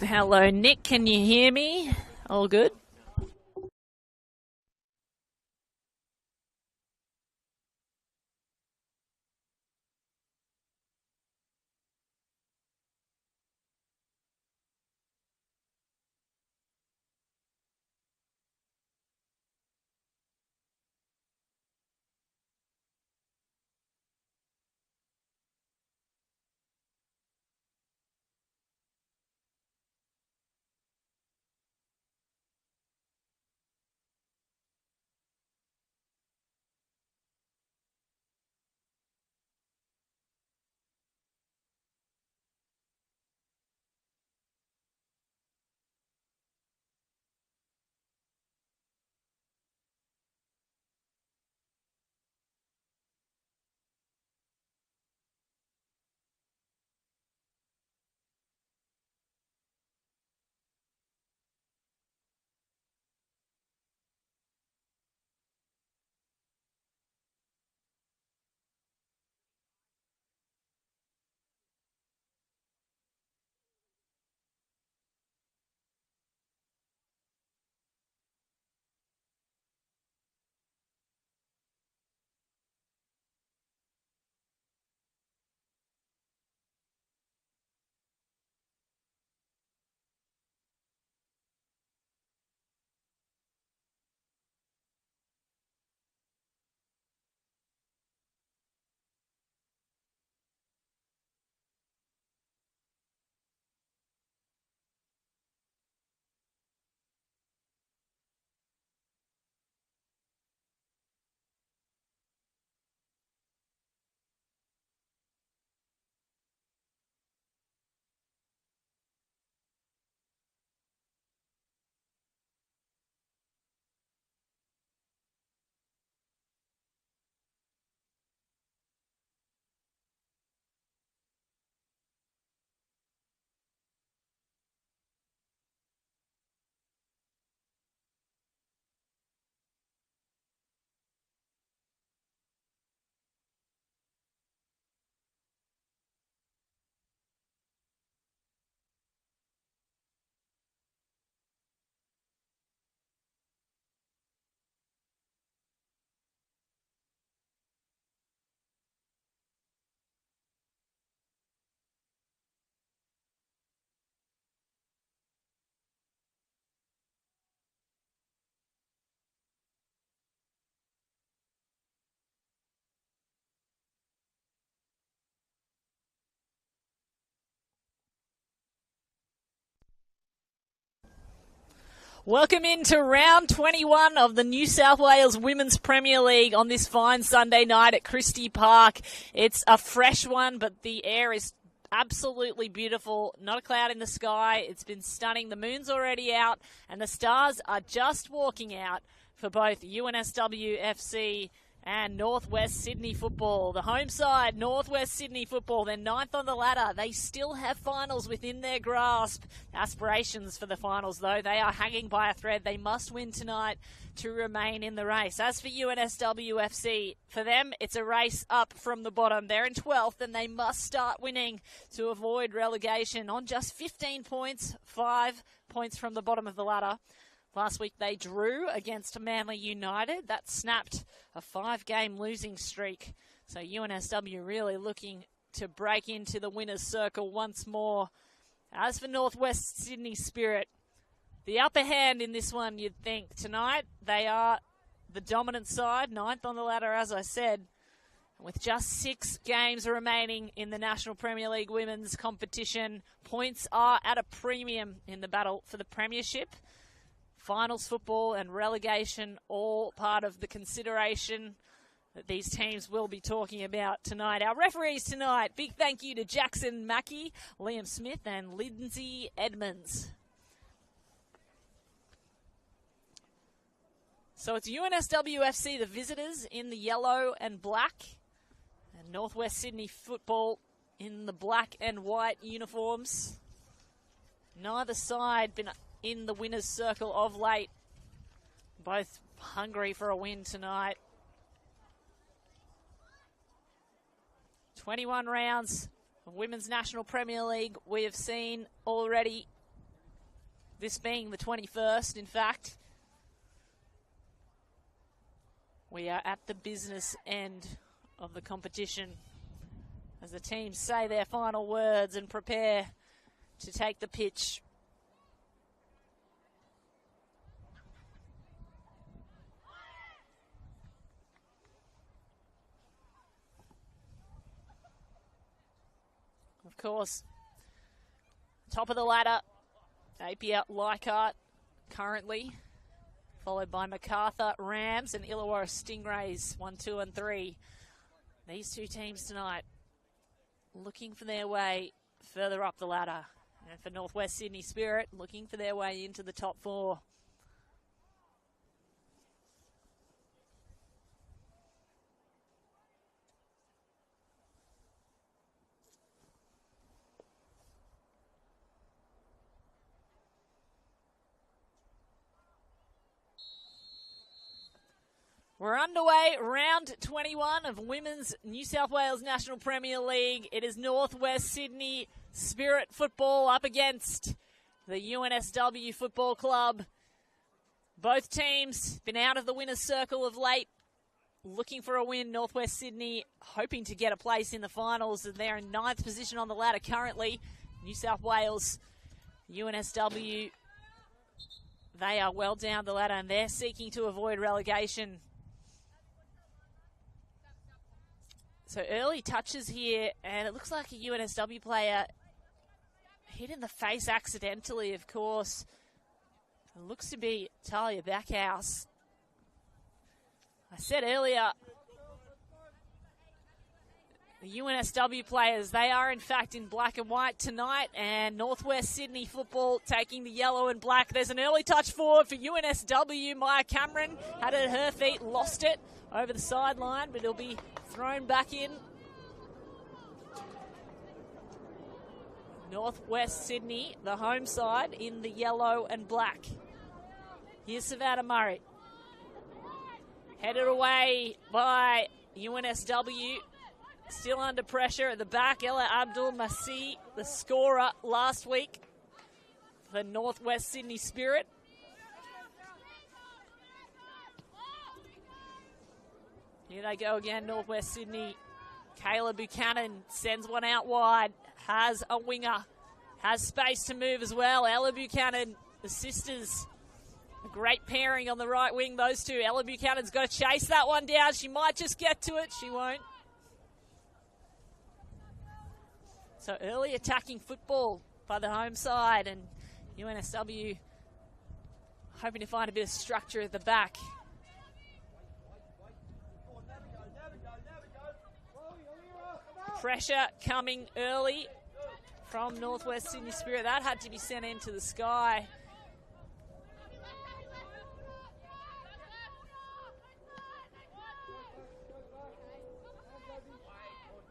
Hello, Nick. Can you hear me? All good? Welcome into round 21 of the New South Wales Women's Premier League on this fine Sunday night at Christie Park. It's a fresh one, but the air is absolutely beautiful. Not a cloud in the sky. It's been stunning. The moon's already out, and the stars are just walking out for both UNSW FC and Northwest Sydney Football. The home side, Northwest Sydney Football, they're ninth on the ladder. They still have finals within their grasp. Aspirations for the finals, though, they are hanging by a thread. They must win tonight to remain in the race. As for UNSW FC, for them, it's a race up from the bottom. They're in 12th, and they must start winning to avoid relegation on just 15 points, 5 points from the bottom of the ladder. Last week they drew against Manly United. That snapped a 5-game losing streak. So UNSW really looking to break into the winner's circle once more. As for Northwest Sydney Spirit, the upper hand in this one, you'd think. Tonight they are the dominant side, ninth on the ladder, as I said. With just 6 games remaining in the National Premier League women's competition, points are at a premium in the battle for the premiership. Finals football and relegation, all part of the consideration that these teams will be talking about tonight. Our referees tonight, big thank you to Jackson Mackey, Liam Smith and Lindsay Edmonds. So it's UNSW FC, the visitors, in the yellow and black, and Northwest Sydney Football in the black and white uniforms. Neither side been in the winner's circle of late. Both hungry for a win tonight. 21 rounds of Women's National Premier League we have seen already. This being the 21st, in fact. We are at the business end of the competition as the teams say their final words and prepare to take the pitch. Of course, top of the ladder, APL Leichhardt currently, followed by MacArthur Rams and Illawarra Stingrays 1, 2 and 3. These two teams tonight looking for their way further up the ladder. And for Northwest Sydney Spirit, looking for their way into the top 4. We're underway, round 21 of Women's New South Wales National Premier League. It is Northwest Sydney Spirit football up against the UNSW Football Club. Both teams been out of the winner's circle of late, looking for a win. Northwest Sydney hoping to get a place in the finals, and they're in 9th position on the ladder currently. New South Wales, UNSW, they are well down the ladder and they're seeking to avoid relegation. So early touches here, and it looks like a UNSW player hit in the face accidentally, of course. It looks to be Talia Backhouse. I said earlier, the UNSW players, they are in fact in black and white tonight, and Northwest Sydney football taking the yellow and black. There's an early touch forward for UNSW. Maya Cameron had it at her feet, lost it over the sideline, but it'll be thrown back in. Northwest Sydney, the home side, in the yellow and black. Here's Savannah Murray. Headed away by UNSW. Still under pressure at the back. Ella Abdul Masih, the scorer last week for Northwest Sydney Spirit. Here they go again, Northwest Sydney. Kayla Buchanan sends one out wide. Has a winger. Has space to move as well. Ella Buchanan, the sisters. A great pairing on the right wing, those two. Ella Buchanan's got to chase that one down. She might just get to it. She won't. So early attacking football by the home side, and UNSW hoping to find a bit of structure at the back. Pressure coming early from Northwest Sydney Spirit. That had to be sent into the sky.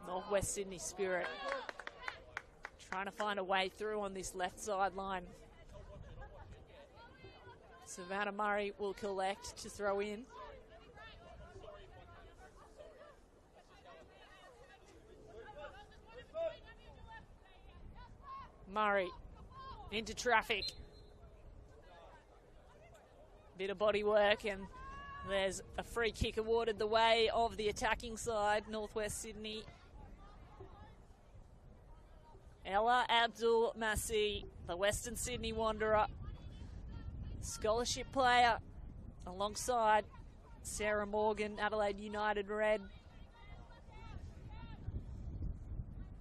Northwest Sydney Spirit trying to find a way through on this left sideline. Savannah Murray will collect to throw in. Murray into traffic. Bit of body work, and there's a free kick awarded the way of the attacking side, Northwest Sydney. Ella Abdul Masih, the Western Sydney Wanderer, scholarship player, alongside Sarah Morgan, Adelaide United Red.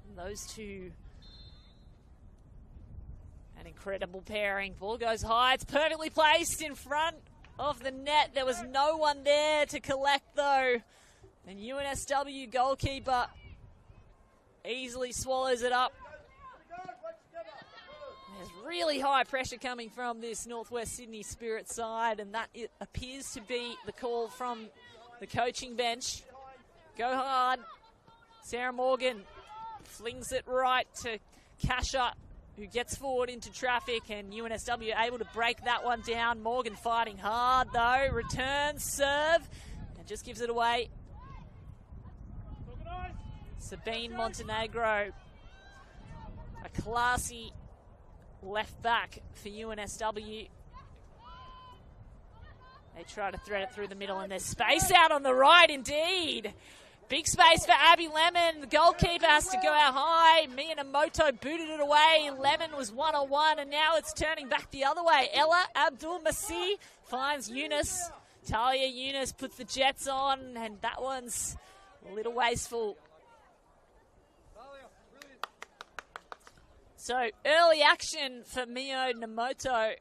And those two, an incredible pairing. Ball goes high. It's perfectly placed in front of the net. There was no one there to collect, though. And UNSW goalkeeper easily swallows it up. There's really high pressure coming from this Northwest Sydney Spirit side, and that it appears to be the call from the coaching bench. Go hard. Sarah Morgan flings it right to Kasha, who gets forward into traffic, and UNSW able to break that one down. Morgan fighting hard, though. Returns, serve, and just gives it away. Sabine Montenegro, a classy left back for UNSW. They try to thread it through the middle, and there's space out on the right indeed. Big space for Abby Lemon. The goalkeeper has to go out high. Minamoto booted it away. Lemon was one-on-one, and now it's turning back the other way. Ella Abdul-Masih finds Yunus. Talia Yunus puts the Jets on, and that one's a little wasteful. So early action for Mio Namoto,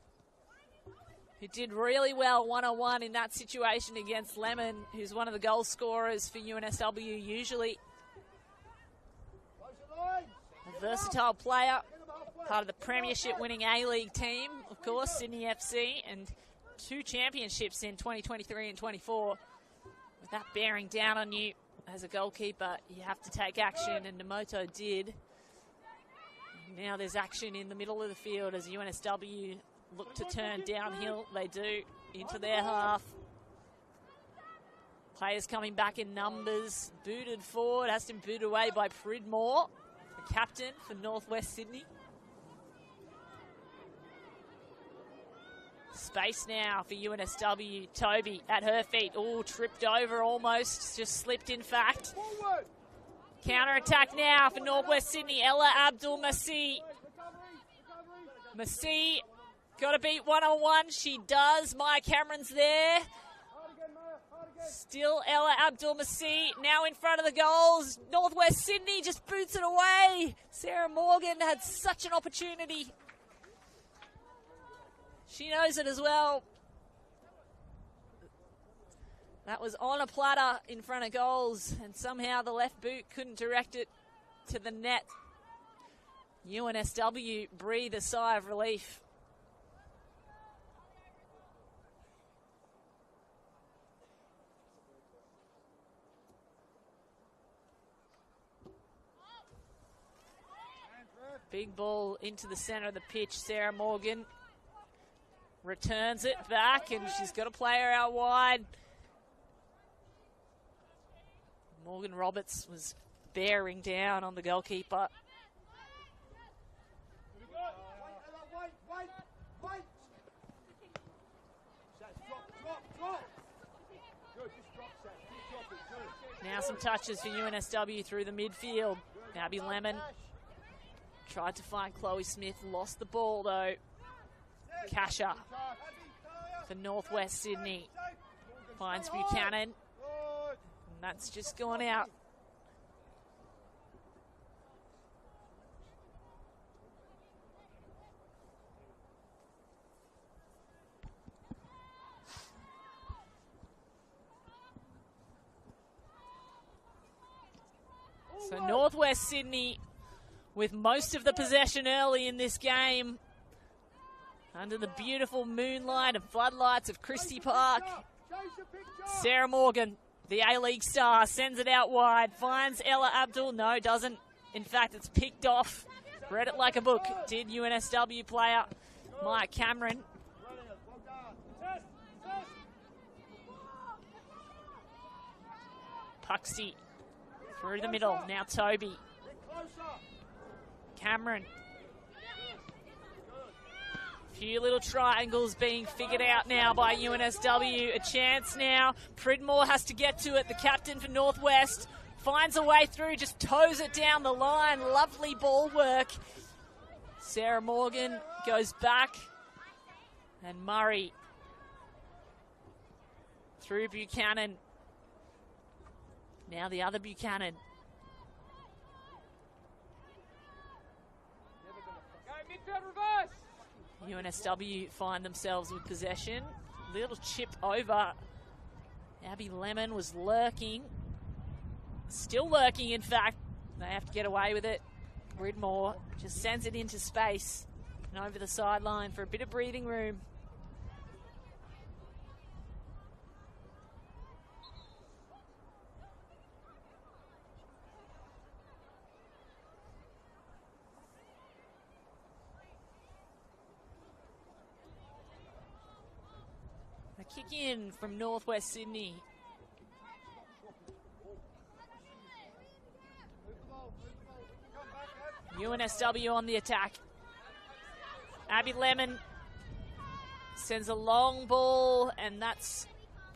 who did really well one-on-one in that situation against Lemon, who's one of the goal scorers for UNSW usually. A versatile player, part of the premiership winning A-League team, of course, Sydney FC, and 2 championships in 2023 and 24. With that bearing down on you as a goalkeeper, you have to take action, and Namoto did. Now there's action in the middle of the field as UNSW look to turn downhill. They do, into their half. Players coming back in numbers. Booted forward, has to be booted away by Pridmore, the captain for Northwest Sydney. Space now for UNSW. Toby at her feet. Oh, tripped over almost. Just slipped, in fact. Counter-attack now for Northwest Sydney. Ella Abdul-Masih. Masih got to beat one-on-one. She does. Maya Cameron's there. Still Ella Abdul-Masih now in front of the goals. Northwest Sydney just boots it away. Sarah Morgan had such an opportunity. She knows it as well. That was on a platter in front of goals, and somehow the left boot couldn't direct it to the net. UNSW breathe a sigh of relief. Big ball into the center of the pitch. Sarah Morgan returns it back, and she's got a player out wide. Morgan Roberts was bearing down on the goalkeeper. Now some touches for UNSW through the midfield. Abby Lemon tried to find Chloe Smith, lost the ball though. Kasha for Northwest Sydney finds Buchanan. And that's just gone out. So Northwest Sydney with most of the possession early in this game, under the beautiful moonlight and floodlights of Christie Park. Sarah Morgan, the A-League star, sends it out wide, finds Ella Abdul. No, doesn't. In fact, it's picked off. Read it like a book. Did UNSW player Maya Cameron. Puxy through the middle. Now Toby. Cameron. Few little triangles being figured out now by UNSW. A chance now. Pridmore has to get to it. The captain for Northwest finds a way through, just toes it down the line. Lovely ball work. Sarah Morgan goes back. And Murray through Buchanan. Now the other Buchanan. UNSW find themselves with possession. Little chip over. Abby Lemon was lurking. Still lurking, in fact. They have to get away with it. Bridmore just sends it into space and over the sideline for a bit of breathing room. Kick in from Northwest Sydney. UNSW on the attack. Abby Lemon sends a long ball, and that's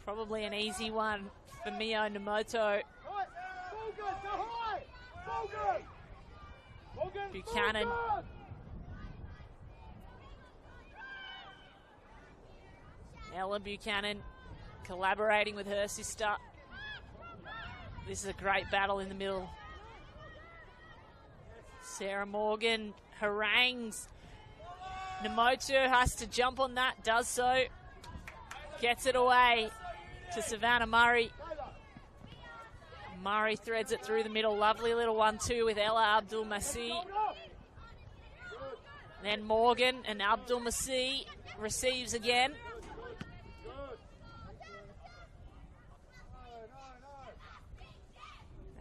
probably an easy one for Mio Namoto. Buchanan. Ella Buchanan collaborating with her sister. This is a great battle in the middle. Sarah Morgan harangues. Namoto has to jump on that, does so. Gets it away to Savannah Murray. Murray threads it through the middle. Lovely little 1-2 with Ella Abdul-Masih. Then Morgan and Abdul-Masih receives again.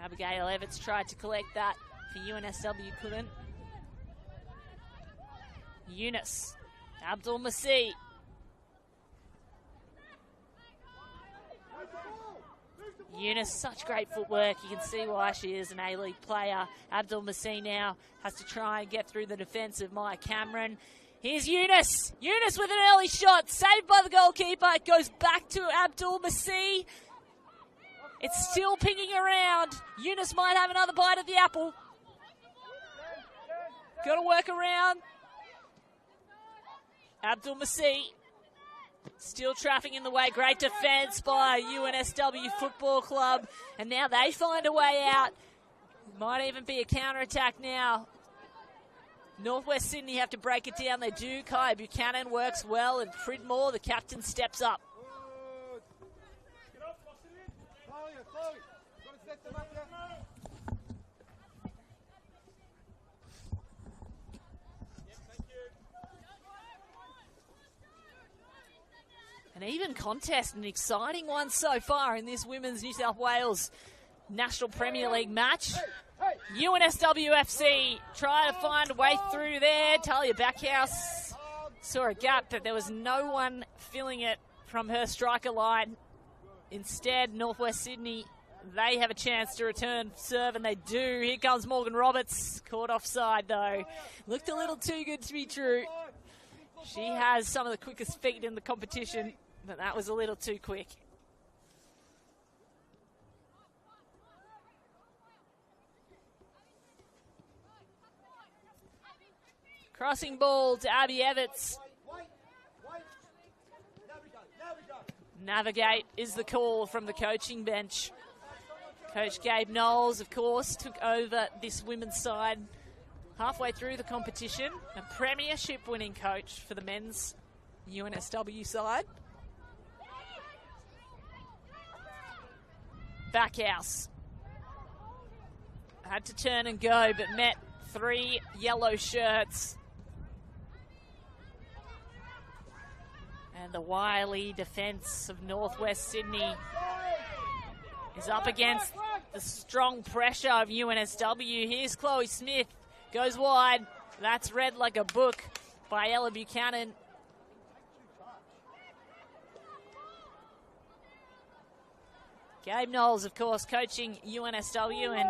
Abigail Everts tried to collect that for UNSW, couldn't. Eunice, Abdul-Masih. Eunice, such great footwork. You can see why she is an A-League player. Abdul-Masih now has to try and get through the defence of Maya Cameron. Here's Eunice. Eunice with an early shot. Saved by the goalkeeper. It goes back to Abdul-Masih. It's still pinging around. Eunice might have another bite at the apple. Got to work around. Abdul-Masih still trafficking in the way. Great defence by UNSW Football Club. And now they find a way out. Might even be a counter-attack now. Northwest Sydney have to break it down. They do. Kai Buchanan works well, and Pridmore, the captain, steps up. An even contest, an exciting one so far in this Women's New South Wales National Premier League match. UNSWFC trying to find a way through there. Talia Backhouse saw a gap, but there was no one filling it from her striker line. Instead, Northwest Sydney, they have a chance to return serve, and they do. Here comes Morgan Roberts, caught offside though. Looked a little too good to be true. She has some of the quickest feet in the competition, but that was a little too quick. Crossing ball to Abby Everts. Navigate is the call from the coaching bench. Coach Gabe Knowles, of course, took over this women's side halfway through the competition. A premiership winning coach for the men's UNSW side. Backhouse. Had to turn and go, but met 3 yellow shirts. And the wily defence of Northwest Sydney is up against the strong pressure of UNSW. Here's Chloe Smith. Goes wide. That's read like a book by Ella Buchanan. Gabe Knowles, of course, coaching UNSW, and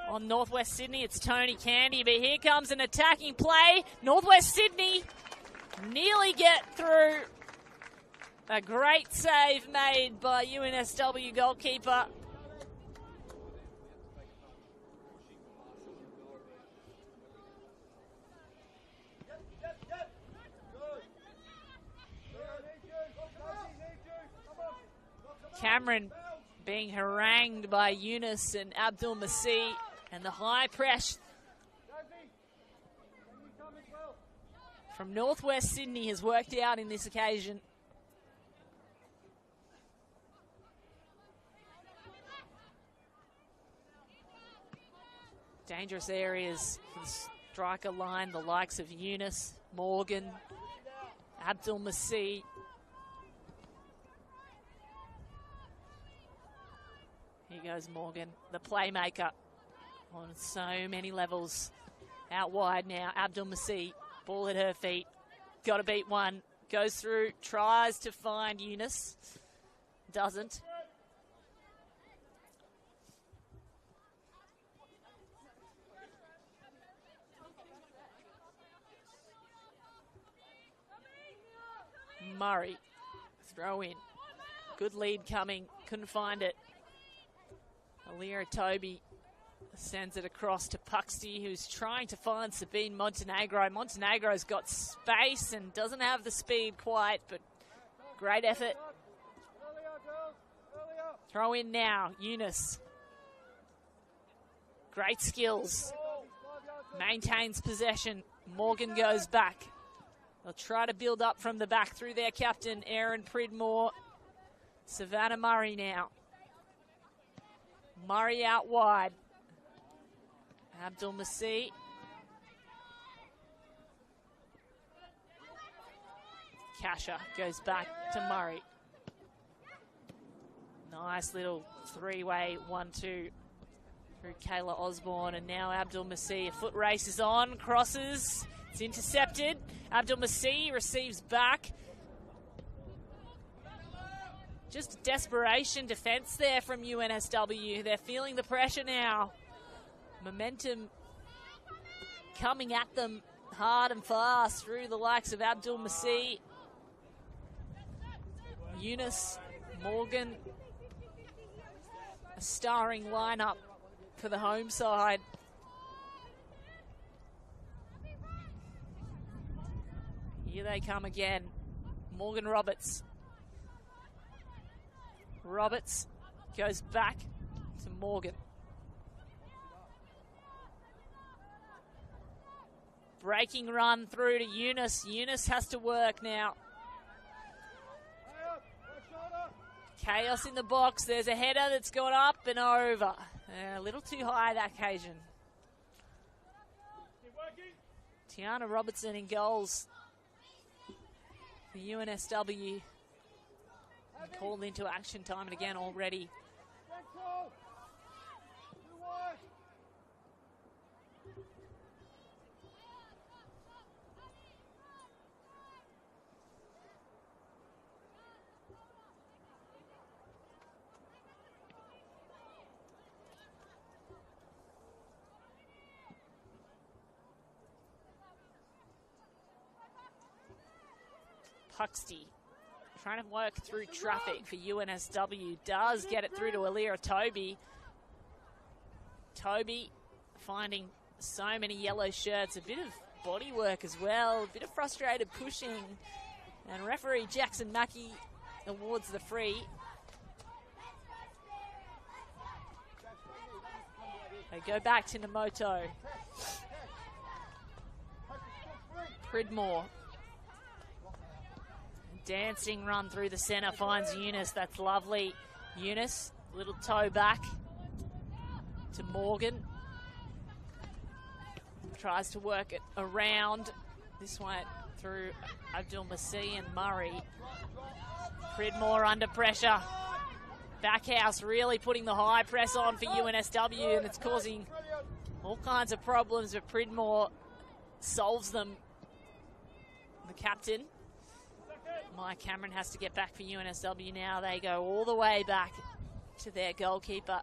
on Northwest Sydney, it's Tony Candy. But here comes an attacking play. Northwest Sydney nearly get through. A great save made by UNSW goalkeeper. Cameron being harangued by Eunice and Abdul-Masih, and the high press from Northwest Sydney has worked out in this occasion. Dangerous areas for the striker line, the likes of Eunice, Morgan, Abdul-Masih. Here goes Morgan, the playmaker on so many levels. Out wide now, Abdul-Masih, ball at her feet. Got to beat one, goes through, tries to find Eunice, doesn't. Murray. Throw in. Good lead coming. Couldn't find it. Alira Toby sends it across to Puxty, who's trying to find Sabine Montenegro. Montenegro's got space and doesn't have the speed quite, but great effort. Throw in now, Eunice. Great skills. Maintains possession. Morgan goes back. They'll try to build up from the back through their captain, Erin Pridmore. Savannah Murray now. Murray out wide. Abdul Masih. Kasha goes back to Murray. Nice little three-way 1-2 through Kayla Osborne, and now Abdul Masih. A foot race is on, crosses, it's intercepted. Abdul Masih receives back. Just desperation defense there from UNSW. They're feeling the pressure now. Momentum coming at them hard and fast through the likes of Abdul Masih, Eunice, Morgan. A starring lineup for the home side. Here they come again. Morgan Roberts. Roberts goes back to Morgan. Breaking run through to Eunice. Eunice has to work now. Chaos in the box. There's a header that's gone up and over. A little too high that occasion. Tiana Robertson in goals for UNSW. Called into action time and again already. Puxty trying to work through traffic for UNSW. Does get it through to Alira Toby. Toby finding so many yellow shirts. A bit of body work as well. A bit of frustrated pushing. And referee Jackson Mackey awards the free. They go back to Namoto. Pridmore. Dancing run through the centre, finds Eunice. That's lovely. Eunice, little toe back to Morgan. Tries to work it around. This one through Abdul Masih and Murray. Pridmore under pressure. Backhouse really putting the high press on for UNSW, and it's causing all kinds of problems, but Pridmore solves them. The captain, Mike Cameron, has to get back for UNSW now. They go all the way back to their goalkeeper.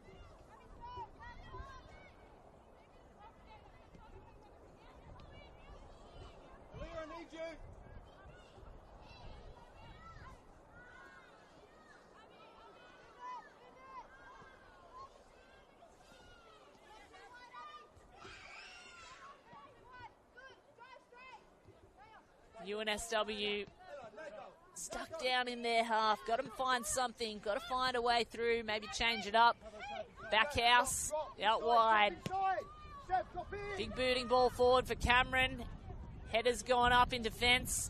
UNSW stuck down in their half. Got to find something. Got to find a way through. Maybe change it up. Backhouse out wide. Big booting ball forward for Cameron. Header's gone up in defence.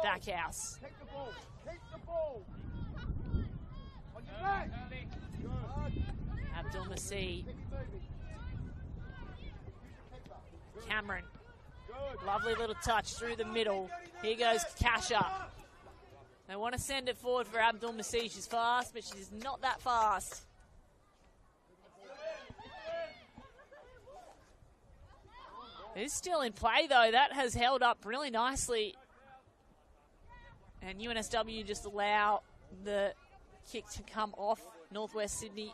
Backhouse. Abdul Masih. Cameron. Lovely little touch through the middle. Here goes Kasha. They want to send it forward for Abdul Masih. She's fast, but she's not that fast. It is still in play, though. That has held up really nicely. And UNSW just allow the kick to come off Northwest Sydney.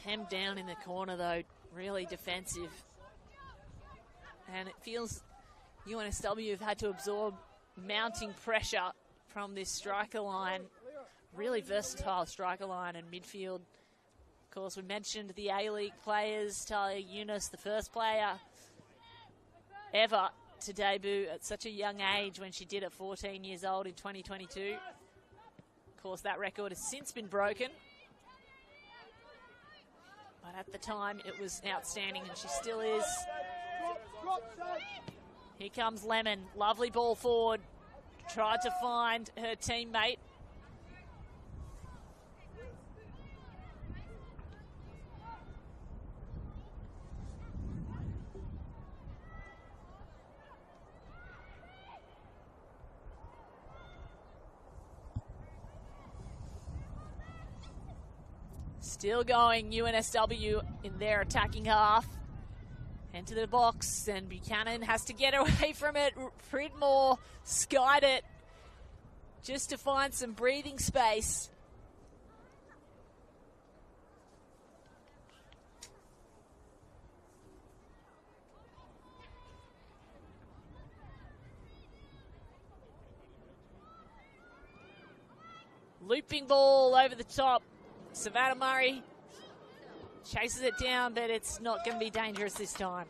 Hemmed down in the corner, though, really defensive. And it feels UNSW have had to absorb mounting pressure from this striker line. Really versatile striker line and midfield. Of course, we mentioned the A-League players. Talia Yunus, the first player ever to debut at such a young age when she did at 14 years old in 2022. Of course, that record has since been broken. But at the time, it was outstanding, and she still is. Here comes Lemon. Lovely ball forward. Tried to find her teammate. Still going, UNSW in their attacking half. Into the box, and Buchanan has to get away from it. Pridmore skied it just to find some breathing space. Looping ball over the top. Savannah Murray chases it down, but it's not going to be dangerous this time.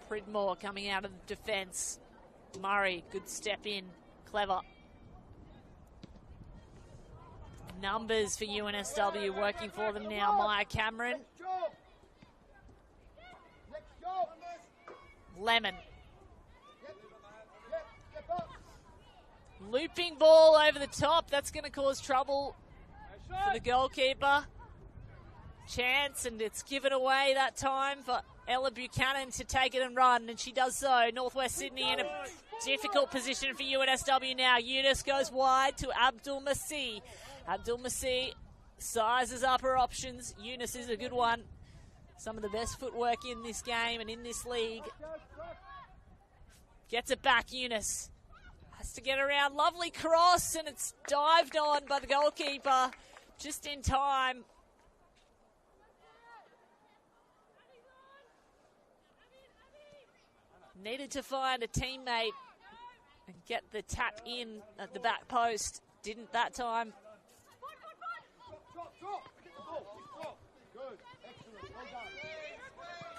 Pridmore coming out of the defence. Murray, good step in, clever. Numbers for UNSW working for them now. Maya Cameron. Lemon. Looping ball over the top. That's going to cause trouble for the goalkeeper. Chance, and it's given away that time for Ella Buchanan to take it and run, and she does so. Northwest Sydney in a difficult position for UNSW now. Eunice goes wide to Abdul Masih. Abdul Masih sizes up her options. Eunice is a good one. Some of the best footwork in this game and in this league. Gets it back, Eunice. Has to get around. Lovely cross, and it's dived on by the goalkeeper just in time. Needed to find a teammate and get the tap in at the back post. Didn't that time.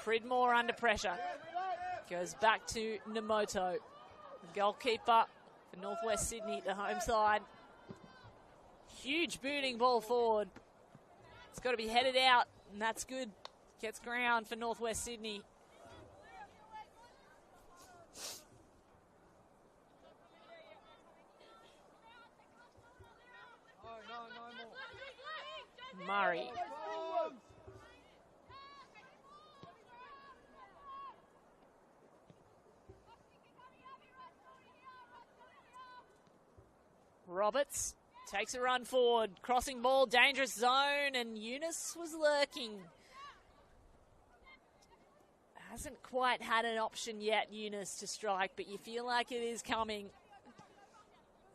Pridmore under pressure. Goes back to Namoto. The goalkeeper for Northwest Sydney, the home side. Huge booting ball forward. It's got to be headed out, and that's good. Gets ground for Northwest Sydney. Murray. Roberts takes a run forward, crossing ball, dangerous zone, and Eunice was lurking. Hasn't quite had an option yet, Eunice, to strike, but you feel like it is coming.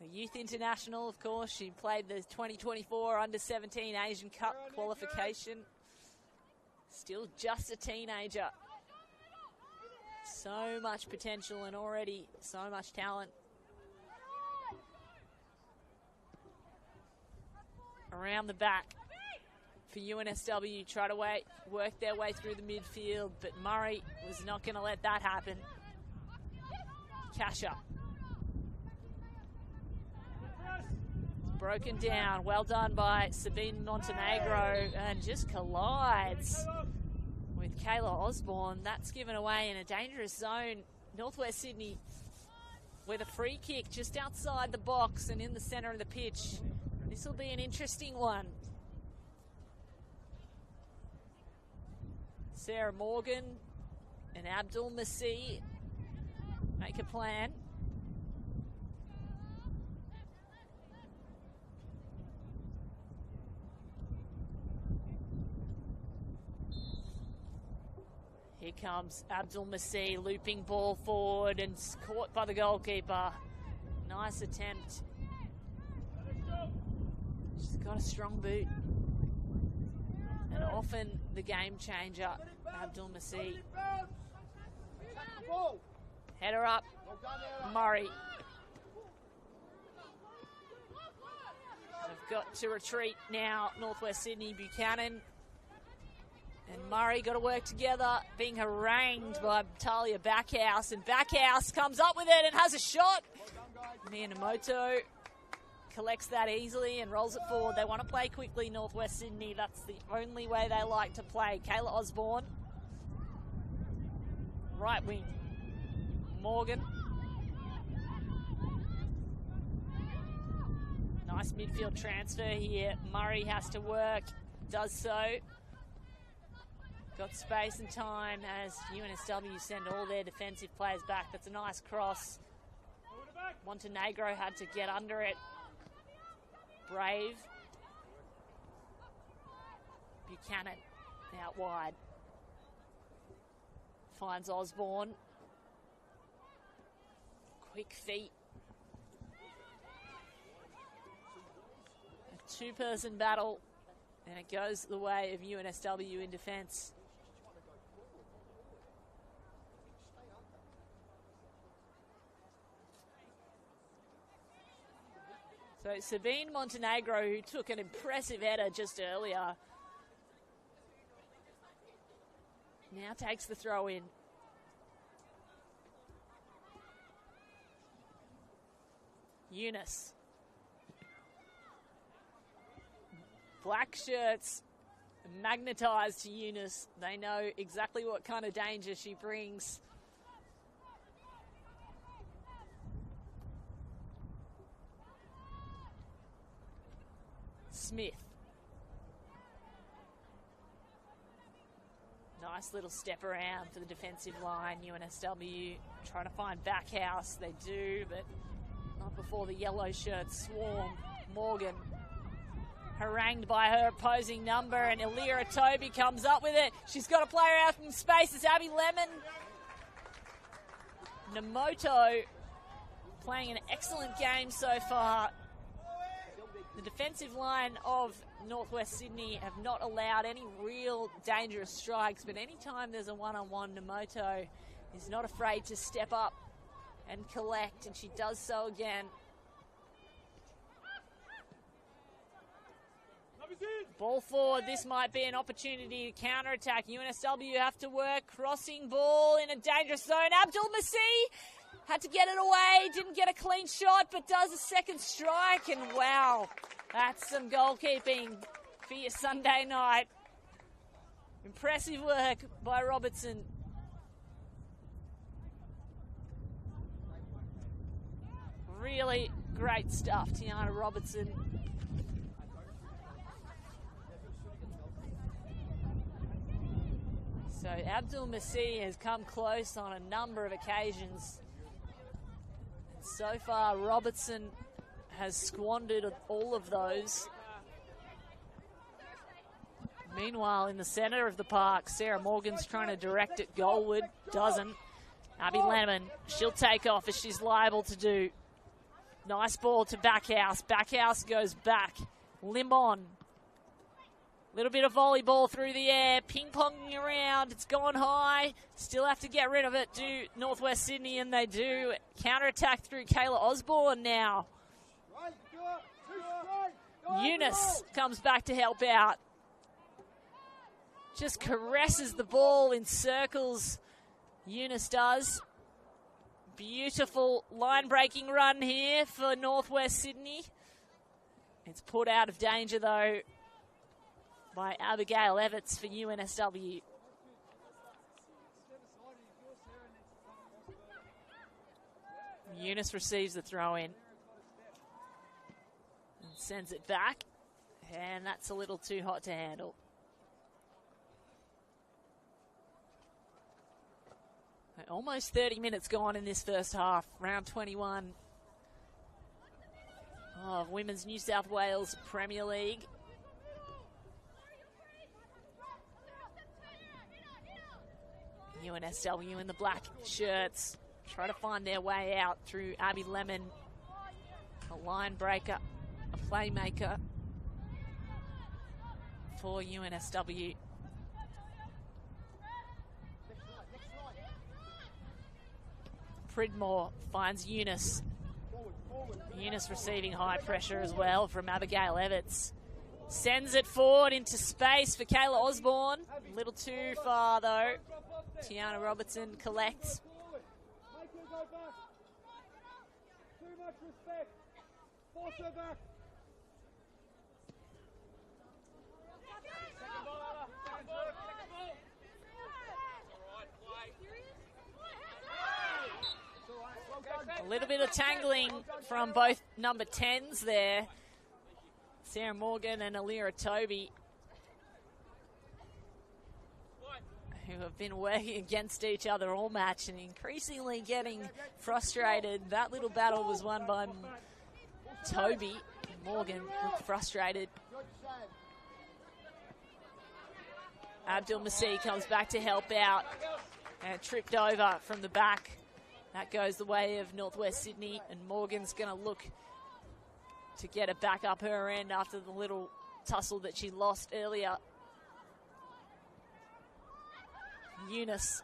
The Youth International, of course, she played the 2024 Under-17 Asian Cup qualification. Still just a teenager. So much potential and already so much talent. Around the back for UNSW, try to work their way through the midfield, but Murray was not going to let that happen. Kasha. Broken down, well done by Sabine Montenegro, and just collides with Kayla Osborne. That's given away in a dangerous zone. Northwest Sydney with a free kick just outside the box and in the centre of the pitch. This will be an interesting one. Sarah Morgan and Abdul Masih make a plan. Here comes Abdul Masih, looping ball forward and caught by the goalkeeper. Nice attempt. She's got a strong boot. And often the game changer, Abdul Masih. Header up, Murray. They've got to retreat now, Northwest Sydney. Buchanan and Murray got to work together, being harangued by Talia Backhouse. And Backhouse comes up with it and has a shot. Miyamoto collects that easily and rolls it forward. They want to play quickly, Northwest Sydney. That's the only way they like to play. Kayla Osborne. Right wing. Morgan. Nice midfield transfer here. Murray has to work. Does so. Got space and time as UNSW send all their defensive players back. That's a nice cross. Montenegro had to get under it. Brave. Buchanan out wide. Finds Osborne. Quick feet. A two-person battle, and it goes the way of UNSW in defence. So Sabine Montenegro, who took an impressive header just earlier, now takes the throw in. Eunice. Black shirts magnetised to Eunice. They know exactly what kind of danger she brings. Smith. Nice little step around for the defensive line. UNSW trying to find Backhouse. They do, but not before the yellow shirts swarm. Morgan harangued by her opposing number, and Ilira Toby comes up with it. She's got a player out from space. It's Abby Lemon. Namoto playing an excellent game so far. The defensive line of Northwest Sydney have not allowed any real dangerous strikes, but anytime there's a one-on-one, Namoto is not afraid to step up and collect, and she does so again. Ball forward, this might be an opportunity to counter-attack. UNSW have to work, crossing ball in a dangerous zone. Abdul Masih had to get it away, didn't get a clean shot, but does a second strike, and wow, that's some goalkeeping for your Sunday night. Impressive work by Robertson. Really great stuff, Tiana Robertson. So Abdul Masih has come close on a number of occasions. And so far, Robertson has squandered all of those. Meanwhile, in the centre of the park, Sarah Morgan's trying to direct it goalward. Doesn't. Abby Lemon, she'll take off as she's liable to do. Nice ball to Backhouse. Backhouse goes back. Limbon. Little bit of volleyball through the air, ping-ponging around. It's gone high. Still have to get rid of it, do Northwest Sydney, and they do. Counter-attack through Kayla Osborne now. Eunice comes back to help out. Just caresses the ball in circles. Eunice does. Beautiful line-breaking run here for Northwest Sydney. It's put out of danger, though, by Abigail Everts for UNSW. Eunice receives the throw in and sends it back, and that's a little too hot to handle. Almost 30 minutes gone in this first half, round 21 of Women's New South Wales Premier League. UNSW in the black shirts try to find their way out through Abby Lemon, a line breaker, a playmaker for UNSW. Pridmore finds Eunice. Eunice receiving high pressure as well from Abigail Everts. Sends it forward into space for Kayla Osborne. A little too far though. Tiana Robertson collects. Too much respect. Force her back. A little bit of tangling from both number 10s there. Sarah Morgan and Alira Toby, who have been working against each other all match and increasingly getting frustrated. That little battle was won by Toby. Morgan looked frustrated. Abdul Masih comes back to help out and tripped over from the back. That goes the way of Northwest Sydney, and Morgan's going to look to get it back up her end after the little tussle that she lost earlier. Eunice,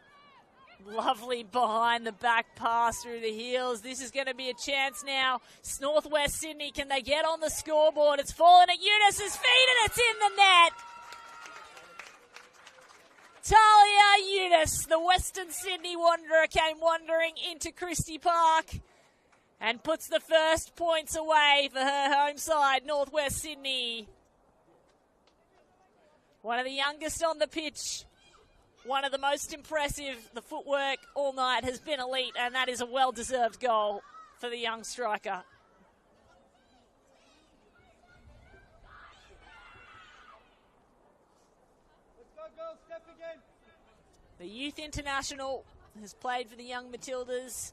lovely behind the back pass through the heels. This is going to be a chance now. Northwest Sydney, can they get on the scoreboard? It's fallen at Eunice's feet and it's in the net. Talia Eunice, the Western Sydney Wanderer, came wandering into Christie Park and puts the first points away for her home side, Northwest Sydney. One of the youngest on the pitch, one of the most impressive. The footwork all night has been elite, and that is a well-deserved goal for the young striker. The Youth International has played for the young Matildas,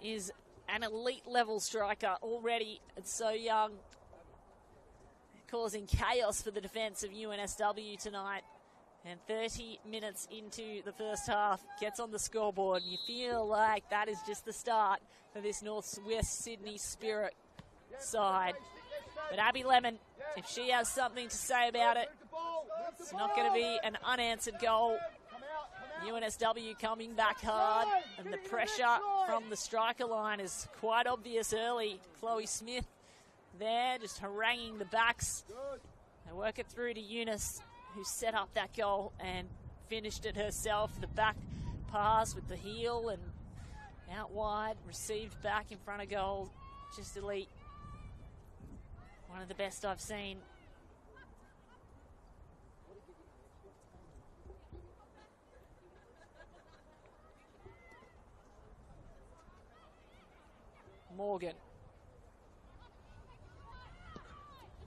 is an elite level striker already and so young, causing chaos for the defence of UNSW tonight. And 30 minutes into the first half, gets on the scoreboard, and you feel like that is just the start for this Northwest Sydney Spirit side. But Abby Lemon, if she has something to say about it, it's not going to be an unanswered goal. UNSW coming back hard, and the pressure from the striker line is quite obvious early. Chloe Smith there, just haranguing the backs. They work it through to Eunice, who set up that goal and finished it herself. The back pass with the heel and out wide, received back in front of goal. Just elite. One of the best I've seen. Morgan.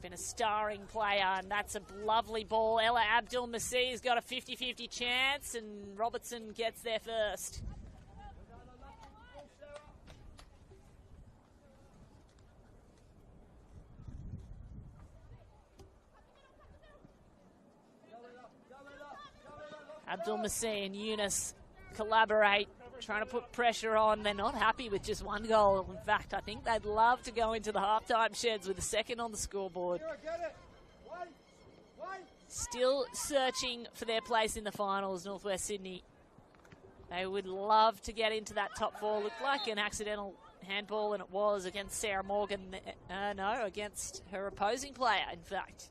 Been a starring player, and that's a lovely ball. Ella Abdul Masih's got a 50-50 chance, and Robertson gets there first. Abdul Masih and Eunice collaborate, trying to put pressure on. They're not happy with just one goal. In fact, I think they'd love to go into the halftime sheds with a second on the scoreboard. Still searching for their place in the finals, Northwest Sydney. They would love to get into that top four. Looked like an accidental handball, and it was against Sarah Morgan. No, against her opposing player, in fact.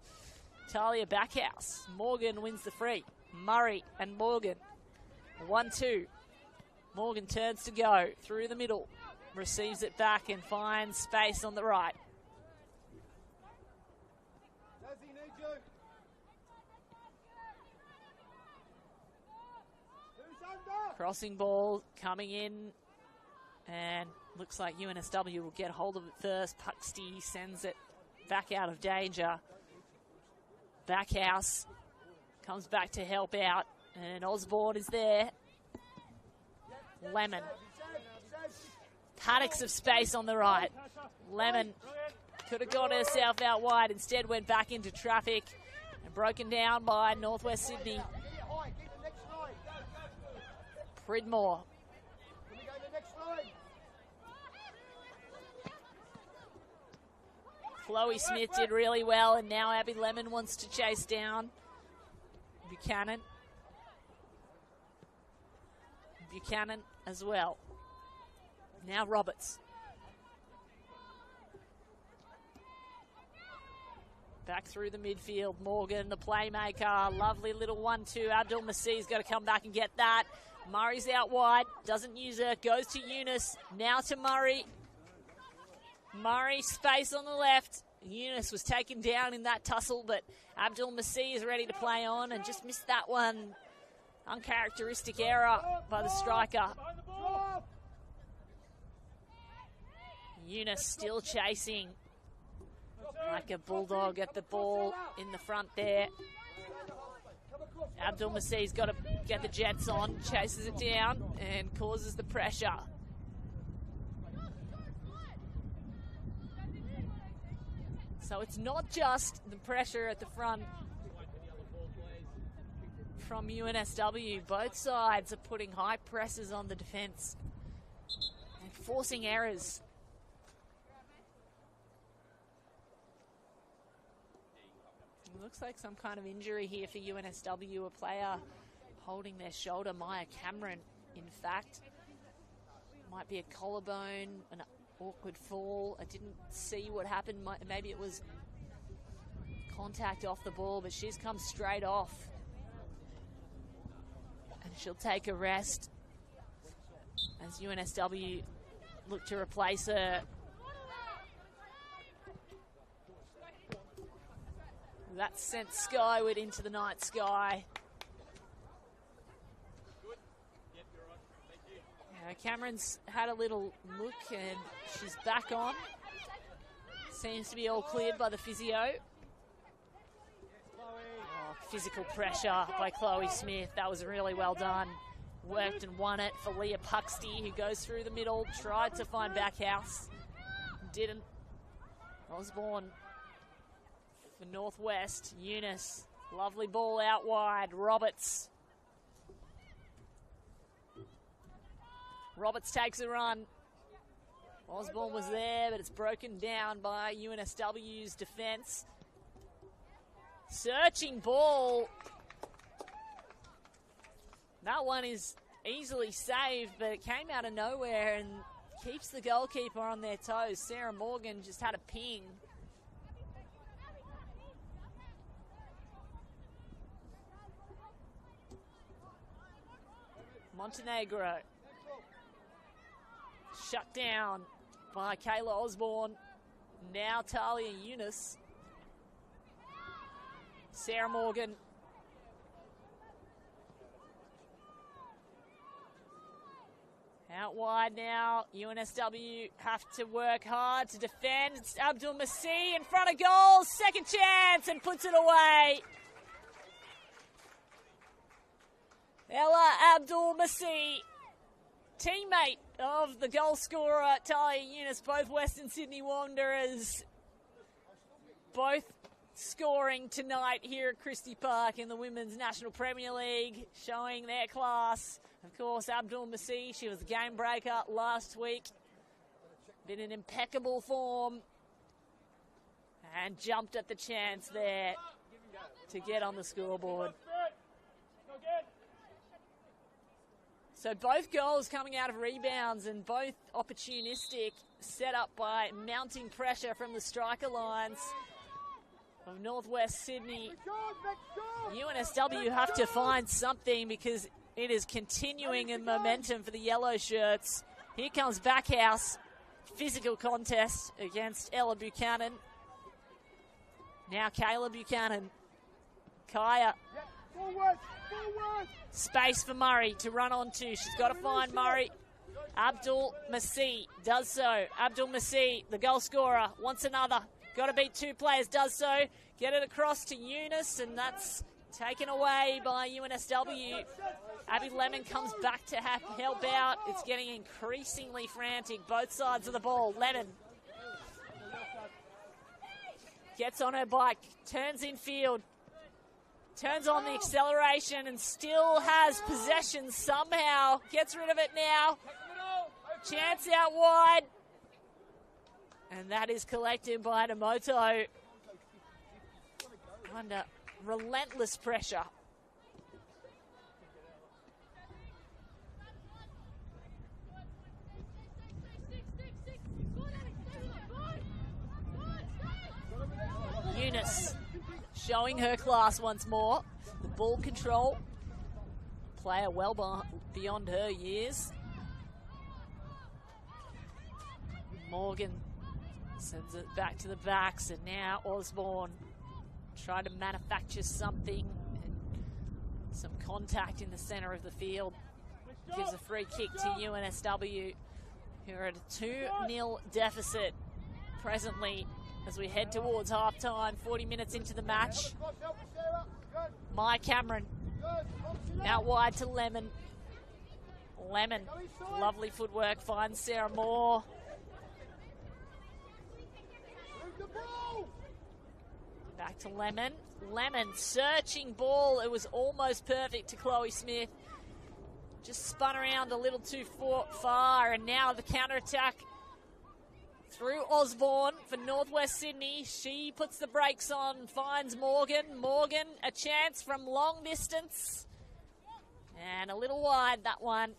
Talia Backhouse. Morgan wins the free. Murray and Morgan. 1-2. Morgan turns to go through the middle. Receives it back and finds space on the right. Crossing ball coming in, and looks like UNSW will get hold of it first. Puxty sends it back out of danger. Backhouse comes back to help out, and Osborne is there. Lemon. Paddocks of space on the right. Lemon could have got herself out wide, instead went back into traffic and broken down by Northwest Sydney. Pridmore. Can we go to the next line? Chloe Smith did really well, and now Abby Lemon wants to chase down Buchanan. Buchanan as well. Now Roberts. Back through the midfield. Morgan, the playmaker. Lovely little 1-2. Abdul Masih's got to come back and get that. Murray's out wide. Doesn't use her. Goes to Eunice. Now to Murray. Murray, space on the left. Eunice was taken down in that tussle, but Abdul Masih is ready to play on and just missed that one. Uncharacteristic error by the striker. Eunice still chasing like a bulldog at the ball in the front there. Abdul Masih's got to get the Jets on, chases it down and causes the pressure. So it's not just the pressure at the front from UNSW. Both sides are putting high presses on the defence and forcing errors. It looks like some kind of injury here for UNSW. A player holding their shoulder, Maya Cameron, in fact. Might be a collarbone, an awkward fall. I didn't see what happened. Maybe it was contact off the ball, but she's come straight off. And she'll take a rest as UNSW look to replace her. That's sent skyward into the night sky. Cameron's had a little look and she's back on. Seems to be all cleared by the physio. Oh, physical pressure by Chloe Smith. That was really well done. Worked and won it for Leah Puxty, who goes through the middle, tried to find Backhouse. Didn't. Osborne for Northwest. Eunice. Lovely ball out wide. Roberts. Roberts takes a run. Osborne was there, but it's broken down by UNSW's defence. Searching ball. That one is easily saved, but it came out of nowhere and keeps the goalkeeper on their toes. Sarah Morgan just had a ping. Montenegro. Shut down by Kayla Osborne. Now Talia Eunice. Sarah Morgan. Out wide now. UNSW have to work hard to defend. It's Abdul Masih in front of goal. Second chance and puts it away. Ella Abdul Masih, teammate of the goal scorer Talia Eunice, both Western Sydney Wanderers, both scoring tonight here at Christie Park in the Women's National Premier League, showing their class. Of course, Abdul Masih, she was a game breaker last week, been in impeccable form and jumped at the chance there to get on the scoreboard. So both goals coming out of rebounds and both opportunistic, set up by mounting pressure from the striker lines of Northwest Sydney. UNSW have to find something because it is continuing in momentum for the yellow shirts. Here comes Backhouse. Physical contest against Ella Buchanan. Now Kayla Buchanan. Kaya. Forward. Space for Murray to run onto. She's got to find Murray. Abdul Masih does so. Abdul Masih, the goal scorer, wants another. Got to beat two players, does so. Get it across to Eunice, and that's taken away by UNSW. Abby Lemon comes back to help out. It's getting increasingly frantic, both sides of the ball. Lemon gets on her bike, turns in field. Turns on the acceleration and still has possession somehow. Gets rid of it now. Chance out wide. And that is collected by Demoto under relentless pressure. Eunice showing her class once more. The ball control. Player well beyond her years. Morgan sends it back to the backs, and now Osborne trying to manufacture something. And some contact in the center of the field. Gives a free kick to UNSW, who are at a 2-0 deficit presently as we head towards halftime, 40 minutes into the match. Maya Cameron out wide to Lemon. Lemon, lovely footwork, finds Sarah Moore. Back to Lemon. Lemon searching ball. It was almost perfect to Chloe Smith. Just spun around a little too far, and now the counter-attack through Osborne for Northwest Sydney. She puts the brakes on, finds Morgan. Morgan, a chance from long distance. And a little wide, that one.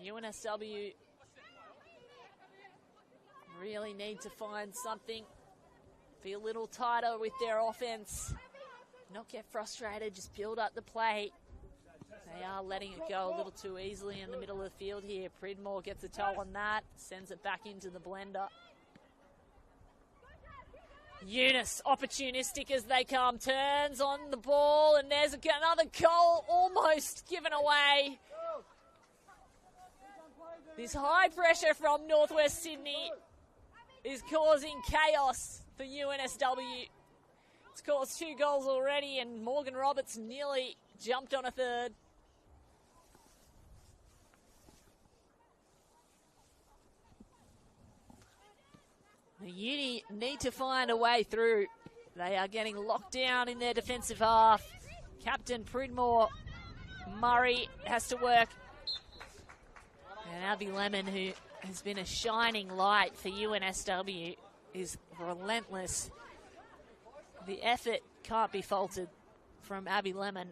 UNSW really need to find something. Be a little tighter with their offense. Not get frustrated, just build up the play. They are letting it go a little too easily in the middle of the field here. Pridmore gets a toe on that, sends it back into the blender. Eunice, opportunistic as they come, turns on the ball, and there's another goal almost given away. This high pressure from Northwest Sydney is causing chaos for UNSW. It's caused 2 goals already, and Morgan Roberts nearly jumped on a third. The Uni need to find a way through. They are getting locked down in their defensive half. Captain Pridmore Murray has to work. And Abby Lemon, who has been a shining light for UNSW, is relentless. The effort can't be faulted from Abby Lemon.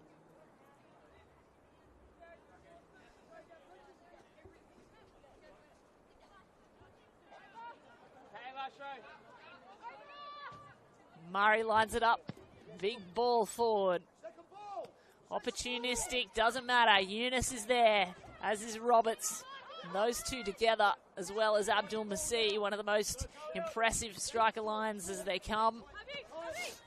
Murray lines it up. Big ball forward. Opportunistic, doesn't matter. Eunice is there, as is Roberts. And those two together, as well as Abdul Masih, one of the most impressive striker lines as they come.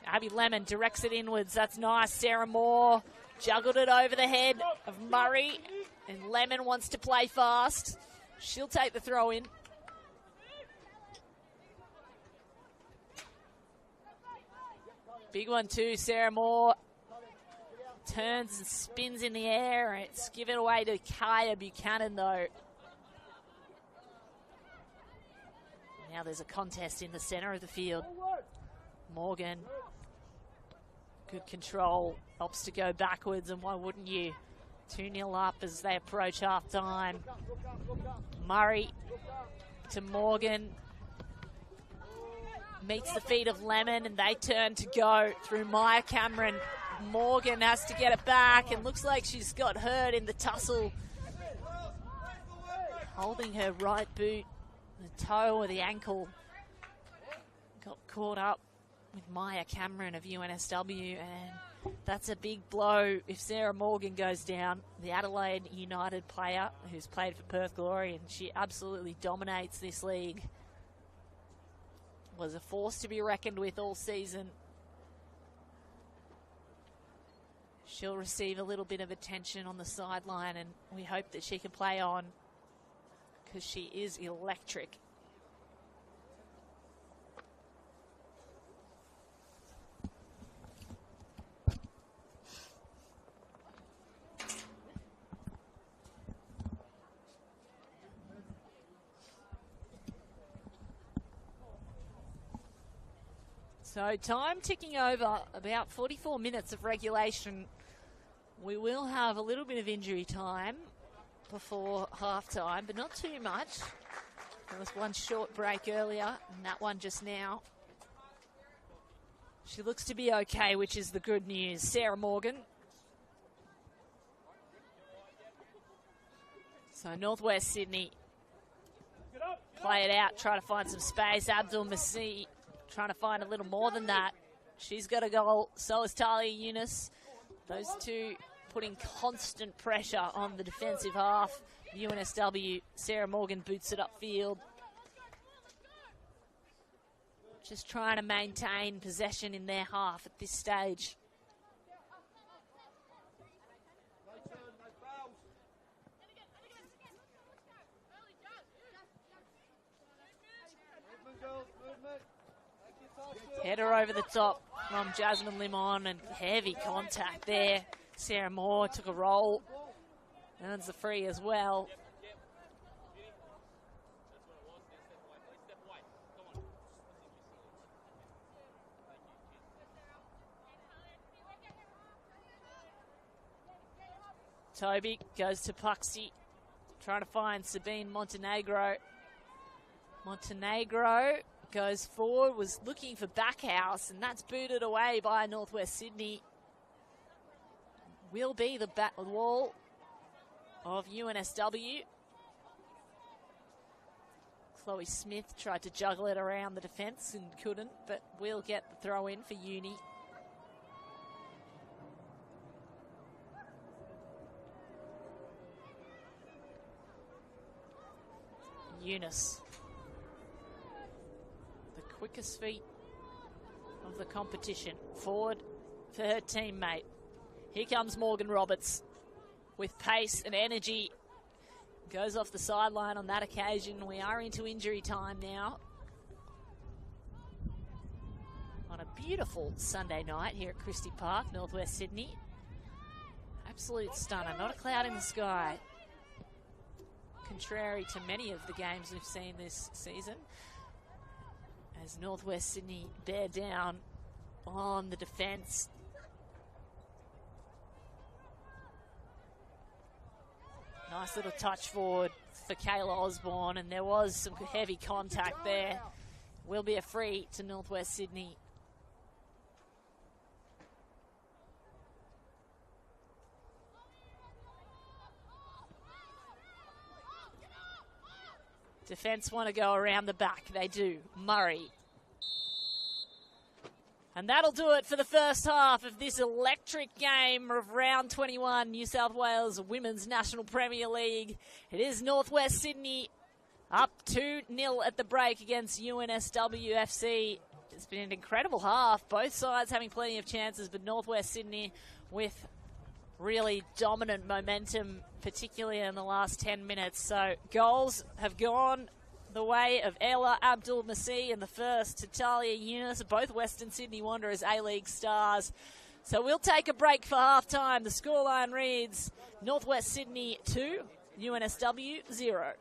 Abby Lemon directs it inwards. That's nice. Sarah Moore juggled it over the head of Murray. And Lemon wants to play fast. She'll take the throw in. Big one too, Sarah Moore. Turns and spins in the air. It's given away to Kaya Buchanan though. Now there's a contest in the center of the field. Morgan, good control, opts to go backwards, and why wouldn't you? 2-0 up as they approach half time. Murray to Morgan. Meets the feet of Lemon, and they turn to go through Maya Cameron. Morgan has to get it back, and looks like she's got hurt in the tussle. Holding her right boot, the toe or the ankle. Got caught up with Maya Cameron of UNSW, and that's a big blow if Sarah Morgan goes down. The Adelaide United player who's played for Perth Glory, and she absolutely dominates this league. Was a force to be reckoned with all season. She'll receive a little bit of attention on the sideline, and we hope that she can play on because she is electric. So time ticking over, about 44 minutes of regulation. We will have a little bit of injury time before half-time, but not too much. There was one short break earlier, and that one just now. She looks to be okay, which is the good news. Sarah Morgan. So Northwest Sydney play it out, try to find some space. Abdul Masih trying to find a little more than that. She's got a goal, so is Talia Yunus. Those two putting constant pressure on the defensive half. UNSW, Sarah Morgan boots it upfield. Just trying to maintain possession in their half at this stage. Header over the top from Jasmine Limon, and heavy contact there. Sarah Moore took a roll, earns the free as well. Toby goes to Puxi, trying to find Sabine Montenegro. Montenegro goes forward, was looking for Backhouse, and that's booted away by Northwest Sydney. Will be the back wall of UNSW. Chloe Smith tried to juggle it around the defence and couldn't, but will get the throw in for Uni. Eunice, the quickest feet of the competition, forward for her teammate. Here comes Morgan Roberts with pace and energy. Goes off the sideline on that occasion. We are into injury time now. On a beautiful Sunday night here at Christie Park, Northwest Sydney. Absolute stunner, not a cloud in the sky. Contrary to many of the games we've seen this season, as Northwest Sydney bear down on the defence. Nice little touch forward for Kayla Osborne, and there was some heavy contact there. Will be a free to Northwest Sydney. Defence want to go around the back. They do. Murray. And that'll do it for the first half of this electric game of round 21, New South Wales Women's National Premier League. It is Northwest Sydney up 2-0 at the break against UNSW FC. It's been an incredible half. Both sides having plenty of chances, but Northwest Sydney with really dominant momentum, particularly in the last 10 minutes. So goals have gone the way of Ella Abdul Masih in the first, to Talia Yunus, both Western Sydney Wanderers A-League stars. So we'll take a break for half-time. The scoreline reads Northwest Sydney 2, UNSW 0.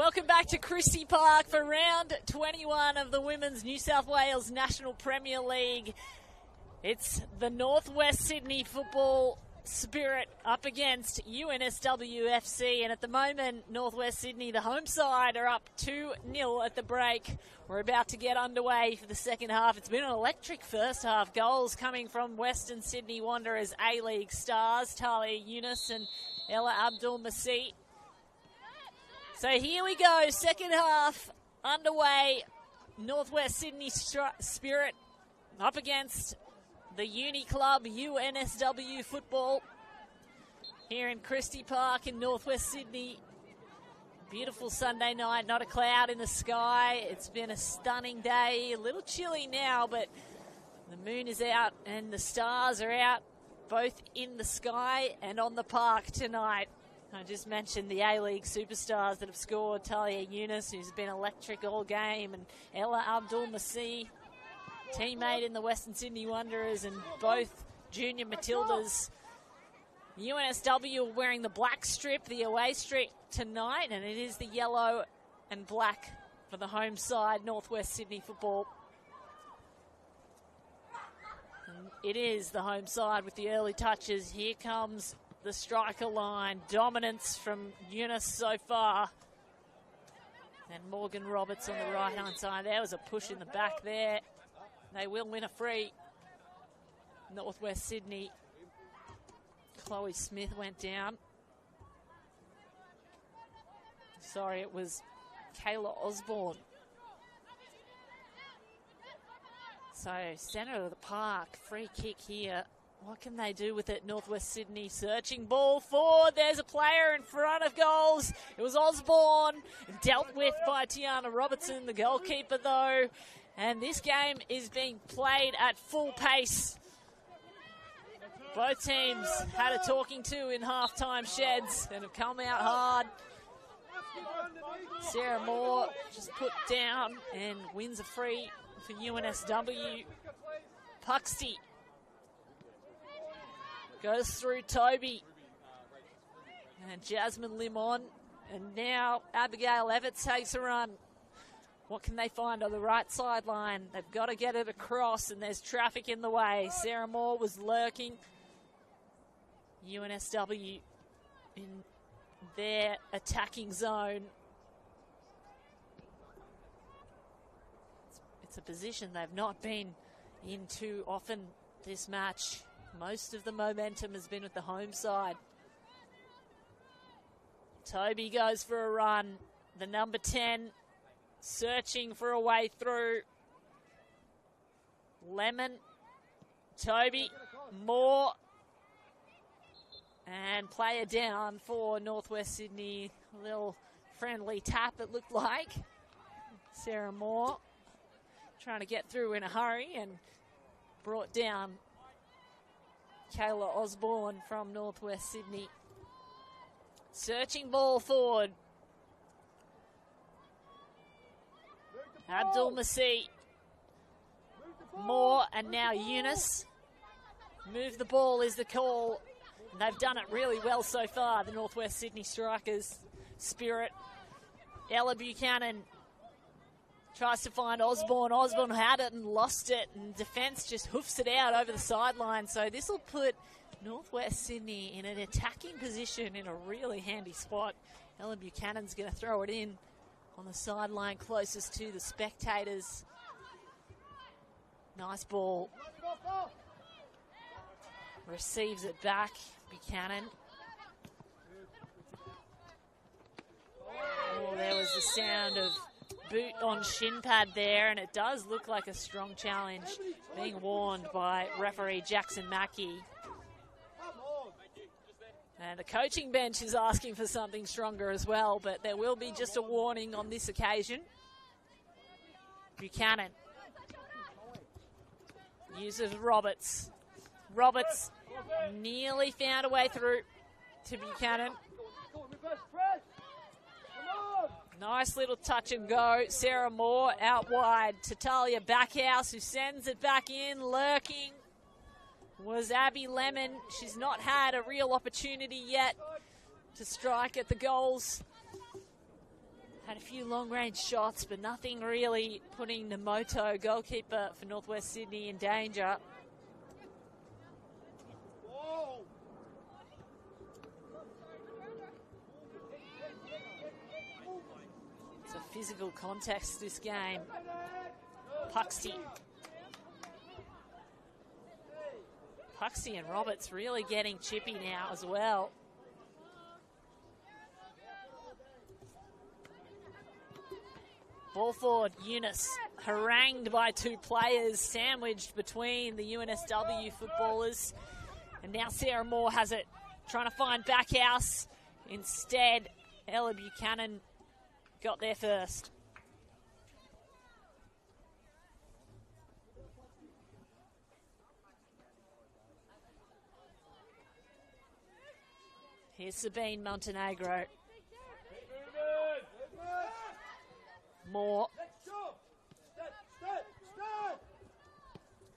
Welcome back to Christie Park for round 21 of the Women's New South Wales National Premier League. It's the Northwest Sydney Football Spirit up against UNSW FC, and at the moment Northwest Sydney, the home side, are up 2-0 at the break. We're about to get underway for the second half. It's been an electric first half. Goals coming from Western Sydney Wanderers A-League stars Talia Yunus and Ella Abdul-Masih. So here we go, second half underway. Northwest Sydney Spirit up against the Uni Club UNSW football here in Christie Park in Northwest Sydney. Beautiful Sunday night, not a cloud in the sky. It's been a stunning day, a little chilly now, but the moon is out and the stars are out, both in the sky and on the park tonight. I just mentioned the A-League superstars that have scored. Talia Yunus, who's been electric all game, and Ella Abdul-Masih, teammate in the Western Sydney Wanderers, and both junior Matildas. UNSW are wearing the black strip, the away strip tonight, and it is the yellow and black for the home side, Northwest Sydney football. And it is the home side with the early touches. Here comes the striker line. Dominance from Yunus so far. And Morgan Roberts on the right-hand side. There was a push in the back there. They will win a free. Northwest Sydney. Chloe Smith went down. Sorry, it was Kayla Osborne. So, centre of the park. Free kick here. What can they do with it? Northwest Sydney searching, ball forward. There's a player in front of goals. It was Osborne, dealt with by Tiana Robertson, the goalkeeper though. And this game is being played at full pace. Both teams had a talking to in halftime sheds and have come out hard. Sarah Moore just put down and wins a free for UNSW. Puxty goes through Toby and Jasmine Limon, and now Abigail Evans takes a run. What can they find on the right sideline? They've got to get it across, and there's traffic in the way. Sarah Moore was lurking. UNSW in their attacking zone. It's a position they've not been in too often this match. Most of the momentum has been with the home side. Toby goes for a run. The number 10 searching for a way through. Lemon, Toby, Moore, and player down for Northwest Sydney. A little friendly tap, it looked like. Sarah Moore trying to get through in a hurry and brought down Kayla Osborne from Northwest Sydney. Searching ball forward. Abdul-Masih. Moore and now Yunus. Move the ball is the call. And they've done it really well so far, the Northwest Sydney strikers. Spirit. Ella Buchanan tries to find Osborne. Osborne had it and lost it, and defence just hoofs it out over the sideline. So this will put Northwest Sydney in an attacking position in a really handy spot. Ella Buchanan's going to throw it in on the sideline closest to the spectators. Nice ball. Receives it back, Buchanan. Oh, there was the sound of boot on shin pad there, and it does look like a strong challenge being warned by referee Jackson Mackey. And the coaching bench is asking for something stronger as well, but there will be just a warning on this occasion. Buchanan uses Roberts. Roberts nearly found a way through to Buchanan. Nice little touch and go. Sarah Moore out wide to Talia Backhouse, who sends it back in. Lurking was Abby Lemon. She's not had a real opportunity yet to strike at the goals. Had a few long-range shots, but nothing really putting Namoto, goalkeeper for Northwest Sydney, in danger. It's a physical contest, this game. Puxty and Roberts really getting chippy now as well. Ball forward, Eunice, harangued by two players, sandwiched between the UNSW footballers. And now Sarah Moore has it, trying to find Backhouse. Instead, Ella Buchanan got there first. Here's Sabine Montenegro. Moore.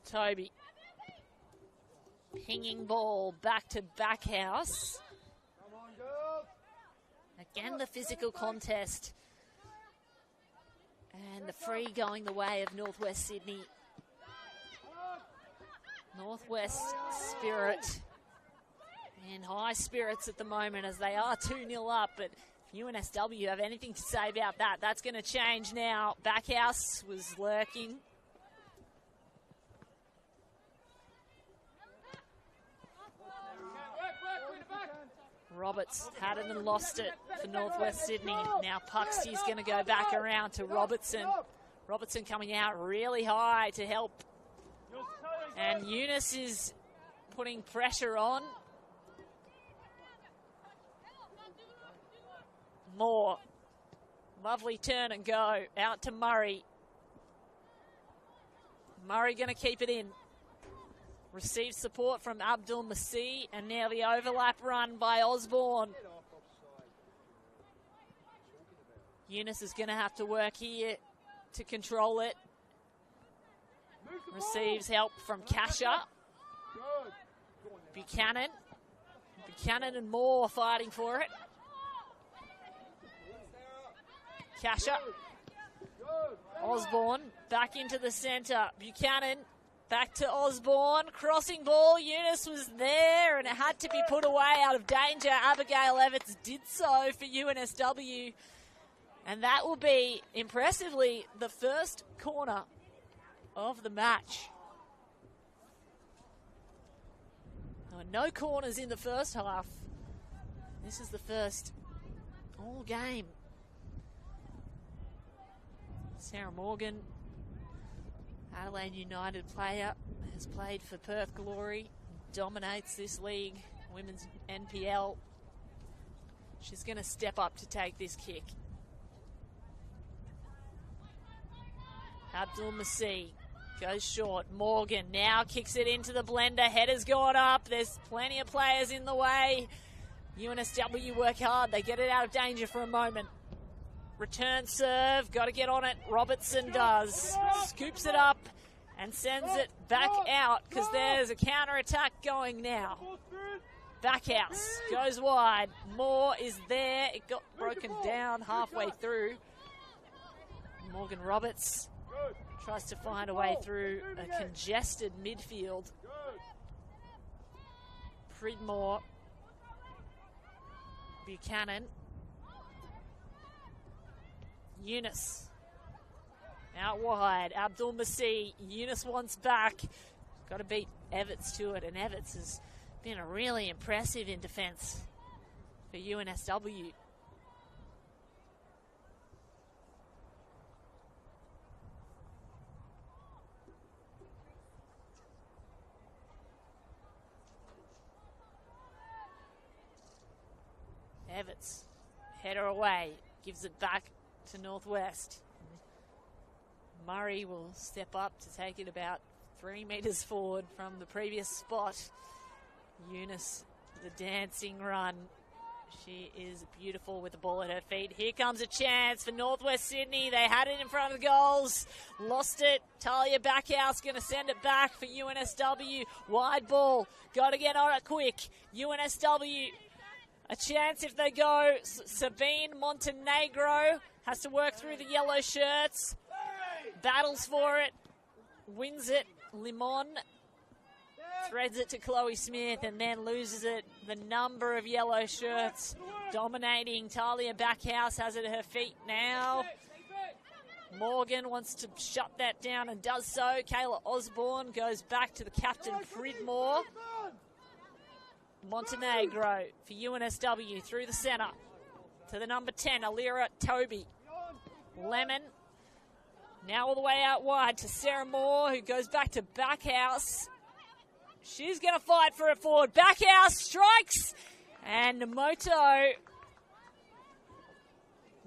Toby. Pinging ball back to Backhouse. Again, the physical contest. And the free going the way of Northwest Sydney. Northwest Spirit in high spirits at the moment as they are 2-0 up, but if UNSW have anything to say about that, that's going to change now. Backhouse was lurking. Roberts had it and lost it for Northwest Sydney. Now Puxty's going to go back around to Robertson. Robertson coming out really high to help. And Eunice is putting pressure on. Moore. Lovely turn and go. Out to Murray. Murray going to keep it in. Receives support from Abdul Masih, and now the overlap run by Osborne. Eunice is going to have to work here to control it. Receives help from Kasha. Buchanan. Buchanan and Moore fighting for it. Kasha. Osborne back into the centre. Buchanan. Back to Osborne, crossing ball. Eunice was there and it had to be put away out of danger. Abigail Evans did so for UNSW. And that will be, impressively, the first corner of the match. There were no corners in the first half. This is the first all game. Sarah Morgan, Adelaide United player, has played for Perth Glory, dominates this league, women's NPL. She's going to step up to take this kick. Abdul Masih goes short. Morgan now kicks it into the blender. Header's gone up. There's plenty of players in the way. UNSW work hard. They get it out of danger for a moment. Return serve, got to get on it. Robertson does. Scoops it up and sends it back out because there's a counter-attack going now. Backhouse goes wide. Moore is there. It got broken down halfway through. Morgan Roberts tries to find a way through a congested midfield. Pridmore. Buchanan. Eunice out wide. Abdul Masih. Eunice wants back. Got to beat Everts to it, and Everts has been a really impressive in defence for UNSW. Everts, header away, gives it back to Northwest. Murray will step up to take it about 3 metres forward from the previous spot. Eunice, the dancing run. She is beautiful with the ball at her feet. Here comes a chance for Northwest Sydney. They had it in front of the goals. Lost it. Talia Backhouse going to send it back for UNSW. Wide ball. Got to get on it quick. UNSW a chance if they go. Sabine Montenegro has to work through the yellow shirts. Battles for it. Wins it. Limon threads it to Chloe Smith and then loses it. The number of yellow shirts dominating. Talia Backhouse has it at her feet now. Morgan wants to shut that down and does so. Kayla Osborne goes back to the captain, Pridmore. Montenegro for UNSW through the centre to the number 10, Alira Toby. Lemon now all the way out wide to Sarah Moore, who goes back to Backhouse. She's going to fight for it forward. Backhouse strikes, and Moto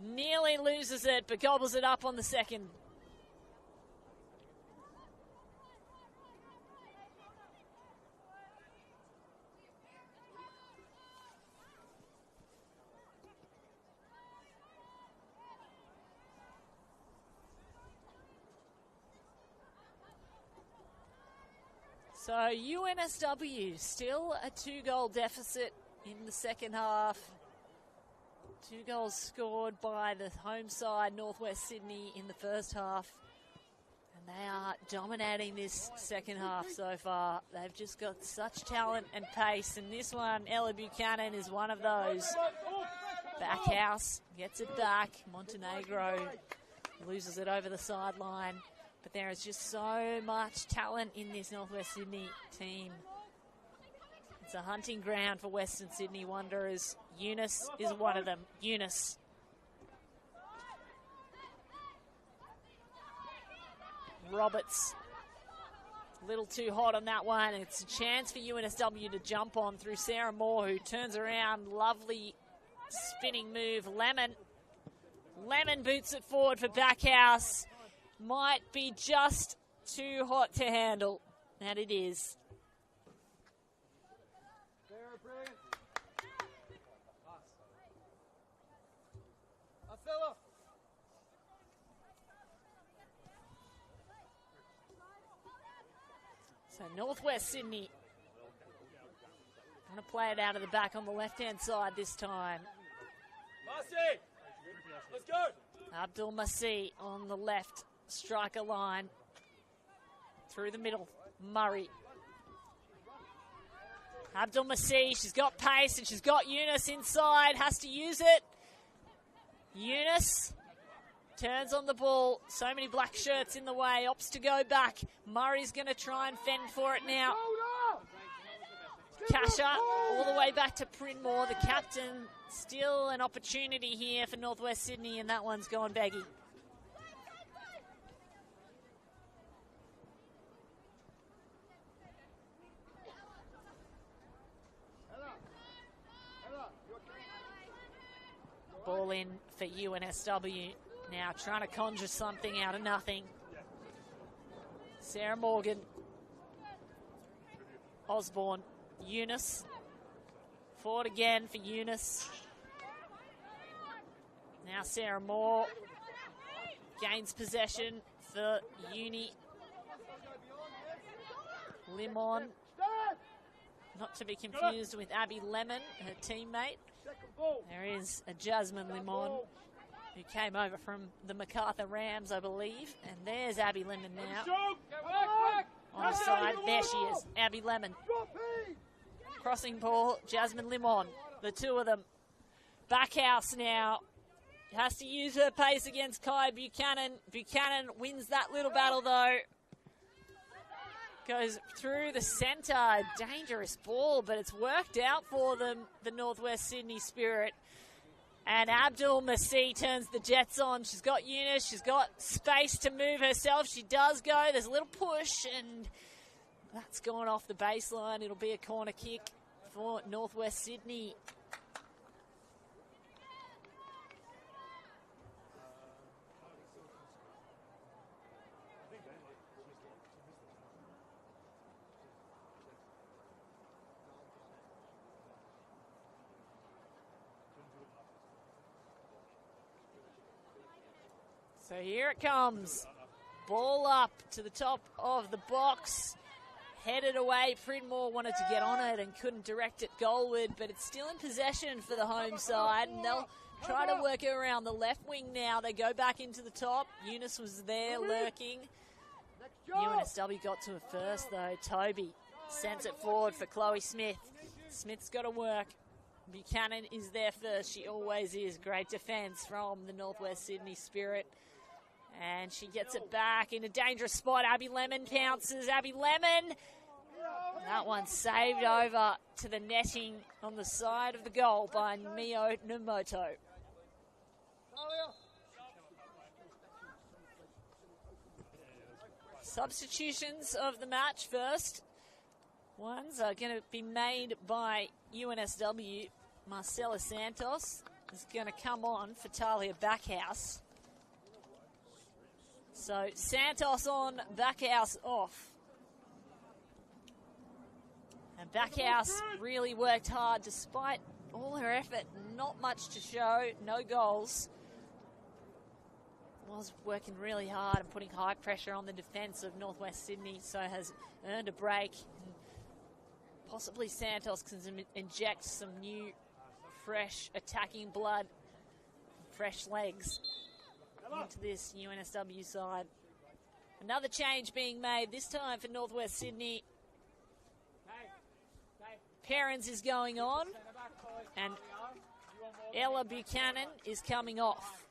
nearly loses it, but gobbles it up on the second. So UNSW still a 2-goal deficit in the second half. 2 goals scored by the home side, Northwest Sydney, in the first half. And they are dominating this second half so far. They've just got such talent and pace. And this one, Ella Buchanan, is one of those. Backhouse gets it back. Montenegro loses it over the sideline. But there is just so much talent in this Northwest Sydney team. It's a hunting ground for Western Sydney Wanderers. Eunice is one of them. Eunice. Roberts. A little too hot on that one. It's a chance for UNSW to jump on through Sarah Moore, who turns around. Lovely spinning move. Lemon boots it forward for Backhouse. Might be just too hot to handle. And it is. So Northwest Sydney going to play it out of the back on the left-hand side this time. Marcy, let's go. Abdul Masih on the left striker line. Through the middle, Murray. Abdul Masih, she's got pace and she's got Eunice inside, has to use it. Eunice turns on the ball. So many black shirts in the way. Opts to go back. Murray's going to try and fend for it now. Kasha all the way back to Pridmore, the captain. Still an opportunity here for Northwest Sydney, and that one's gone baggy. Ball in for UNSW. Now trying to conjure something out of nothing. Sarah Morgan. Osborne. Eunice. Forward again for Eunice. Now Sarah Moore. Gains possession for Uni. Limon. Not to be confused with Abby Lemon, her teammate. There is a Jasmine Limon, who came over from the MacArthur Rams, I believe. And there's Abby Lemon now. On the side, there she is, Abby Lemon. Crossing ball, Jasmine Limon, the two of them. Backhouse now. Has to use her pace against Kai Buchanan. Buchanan wins that little battle though. Goes through the centre. Dangerous ball, but it's worked out for them, the Northwest Sydney Spirit. And Abdul Masih turns the Jets on. She's got Eunice. She's got space to move herself. She does go. There's a little push, and that's gone off the baseline. It'll be a corner kick for Northwest Sydney. So here it comes. Ball up to the top of the box. headed away. Pridmore wanted to get on it and couldn't direct it goalward, but it's still in possession for the home side, and they'll try to work it around the left wing now. They go back into the top. Eunice was there lurking. UNSW got to it first, though. Toby sends it forward for Chloe Smith. Smith's got to work. Buchanan is there first. She always is. Great defence from the Northwest Sydney Spirit. And she gets it back in a dangerous spot. Abby Lemon pounces. Abby Lemon. That one saved over to the netting on the side of the goal by Mio Nomoto. Substitutions of the match first. Ones are going to be made by UNSW. Marcela Santos is going to come on for Talia Backhouse. So Santos on, Backhouse off. And Backhouse really worked hard despite all her effort. Not much to show, no goals. Was working really hard and putting high pressure on the defence of Northwest Sydney, so has earned a break. And possibly Santos can inject some new, fresh attacking blood, fresh legs into this UNSW side. Another change being made, this time for Northwest Sydney. Perrins is going on, and Ella Buchanan is coming off.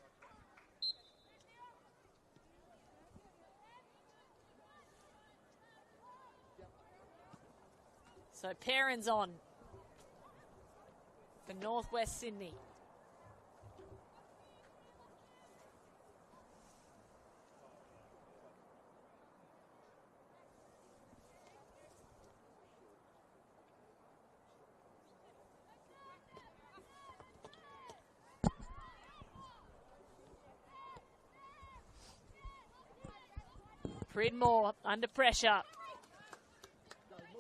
So Perrins on for Northwest Sydney. Pridmore under pressure.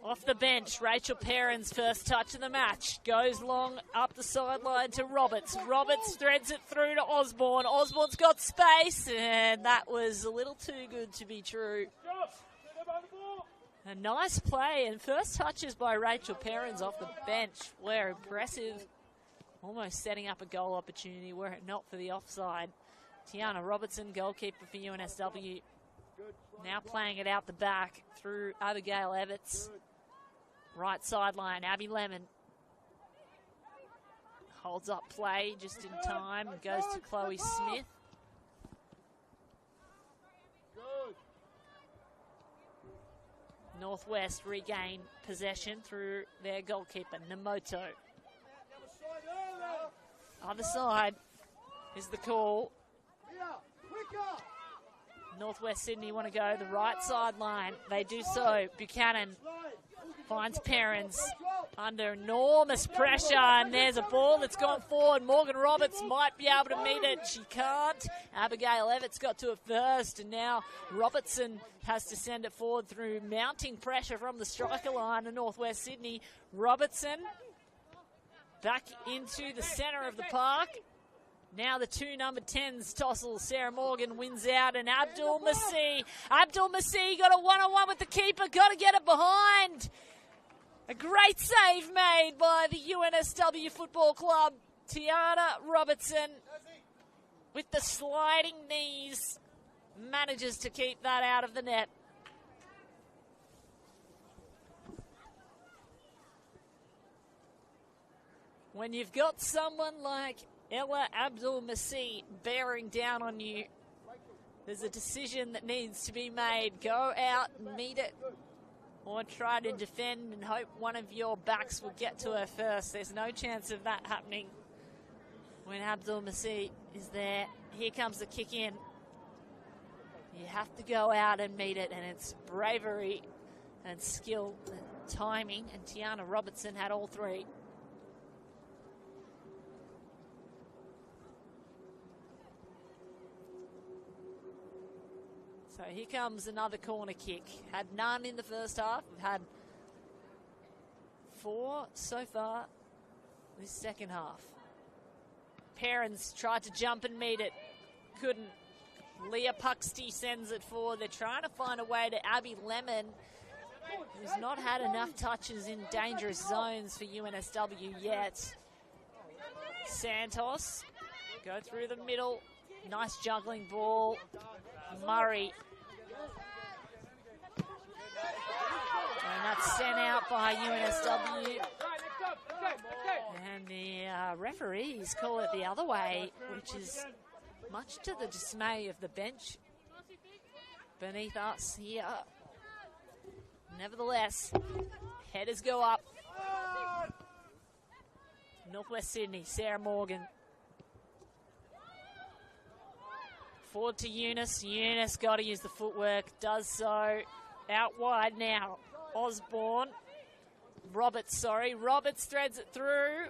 Off the bench, Rachel Perrins, first touch of the match. Goes long up the sideline to Roberts. Roberts threads it through to Osborne. Osborne's got space, and that was a little too good to be true. A nice play, and first touches by Rachel Perrins off the bench were impressive. Almost setting up a goal opportunity were it not for the offside. Tiana Robertson, goalkeeper for UNSW. Now playing it out the back through Abigail Everts. Right sideline, Abby Lemon. Holds up play just in time and goes to Chloe Smith. Northwest regain possession through their goalkeeper, Nomoto. Other side is the call. Northwest Sydney want to go the right sideline. They do so. Buchanan finds Perrins under enormous pressure, and there's a ball that's gone forward. Morgan Roberts might be able to meet it. She can't. Abigail Everts got to it first, and now Robertson has to send it forward through mounting pressure from the striker line of Northwest Sydney. Robertson back into the centre of the park. Now the two number 10s tossle. Sarah Morgan wins out, and Abdul Masih. Abdul Masih got a one-on-one with the keeper. Got to get it behind. A great save made by the UNSW Football Club. Tiana Robertson with the sliding knees manages to keep that out of the net. When you've got someone like Ella Abdul Masih bearing down on you, there's a decision that needs to be made. Go out and meet it, or try to defend and hope one of your backs will get to her first. There's no chance of that happening when Abdul Masih is there. Here comes the kick in. You have to go out and meet it, and it's bravery and skill and timing, and Tiana Robertson had all three. So here comes another corner kick. Had none in the first half. We've had 4 so far this second half. Perrins tried to jump and meet it. Couldn't. Leah Puxty sends it forward. They're trying to find a way to Abby Lemon. who's not had enough touches in dangerous zones for UNSW yet. Santos, go through the middle. Nice juggling ball. Murray. And that's sent out by UNSW. And the referees call it the other way, which is much to the dismay of the bench beneath us here. Nevertheless, headers go up. Northwest Sydney, Sarah Morgan. Forward to Eunice. Eunice got to use the footwork. Does so. Out wide now. Osborne. Roberts, sorry. Roberts threads it through.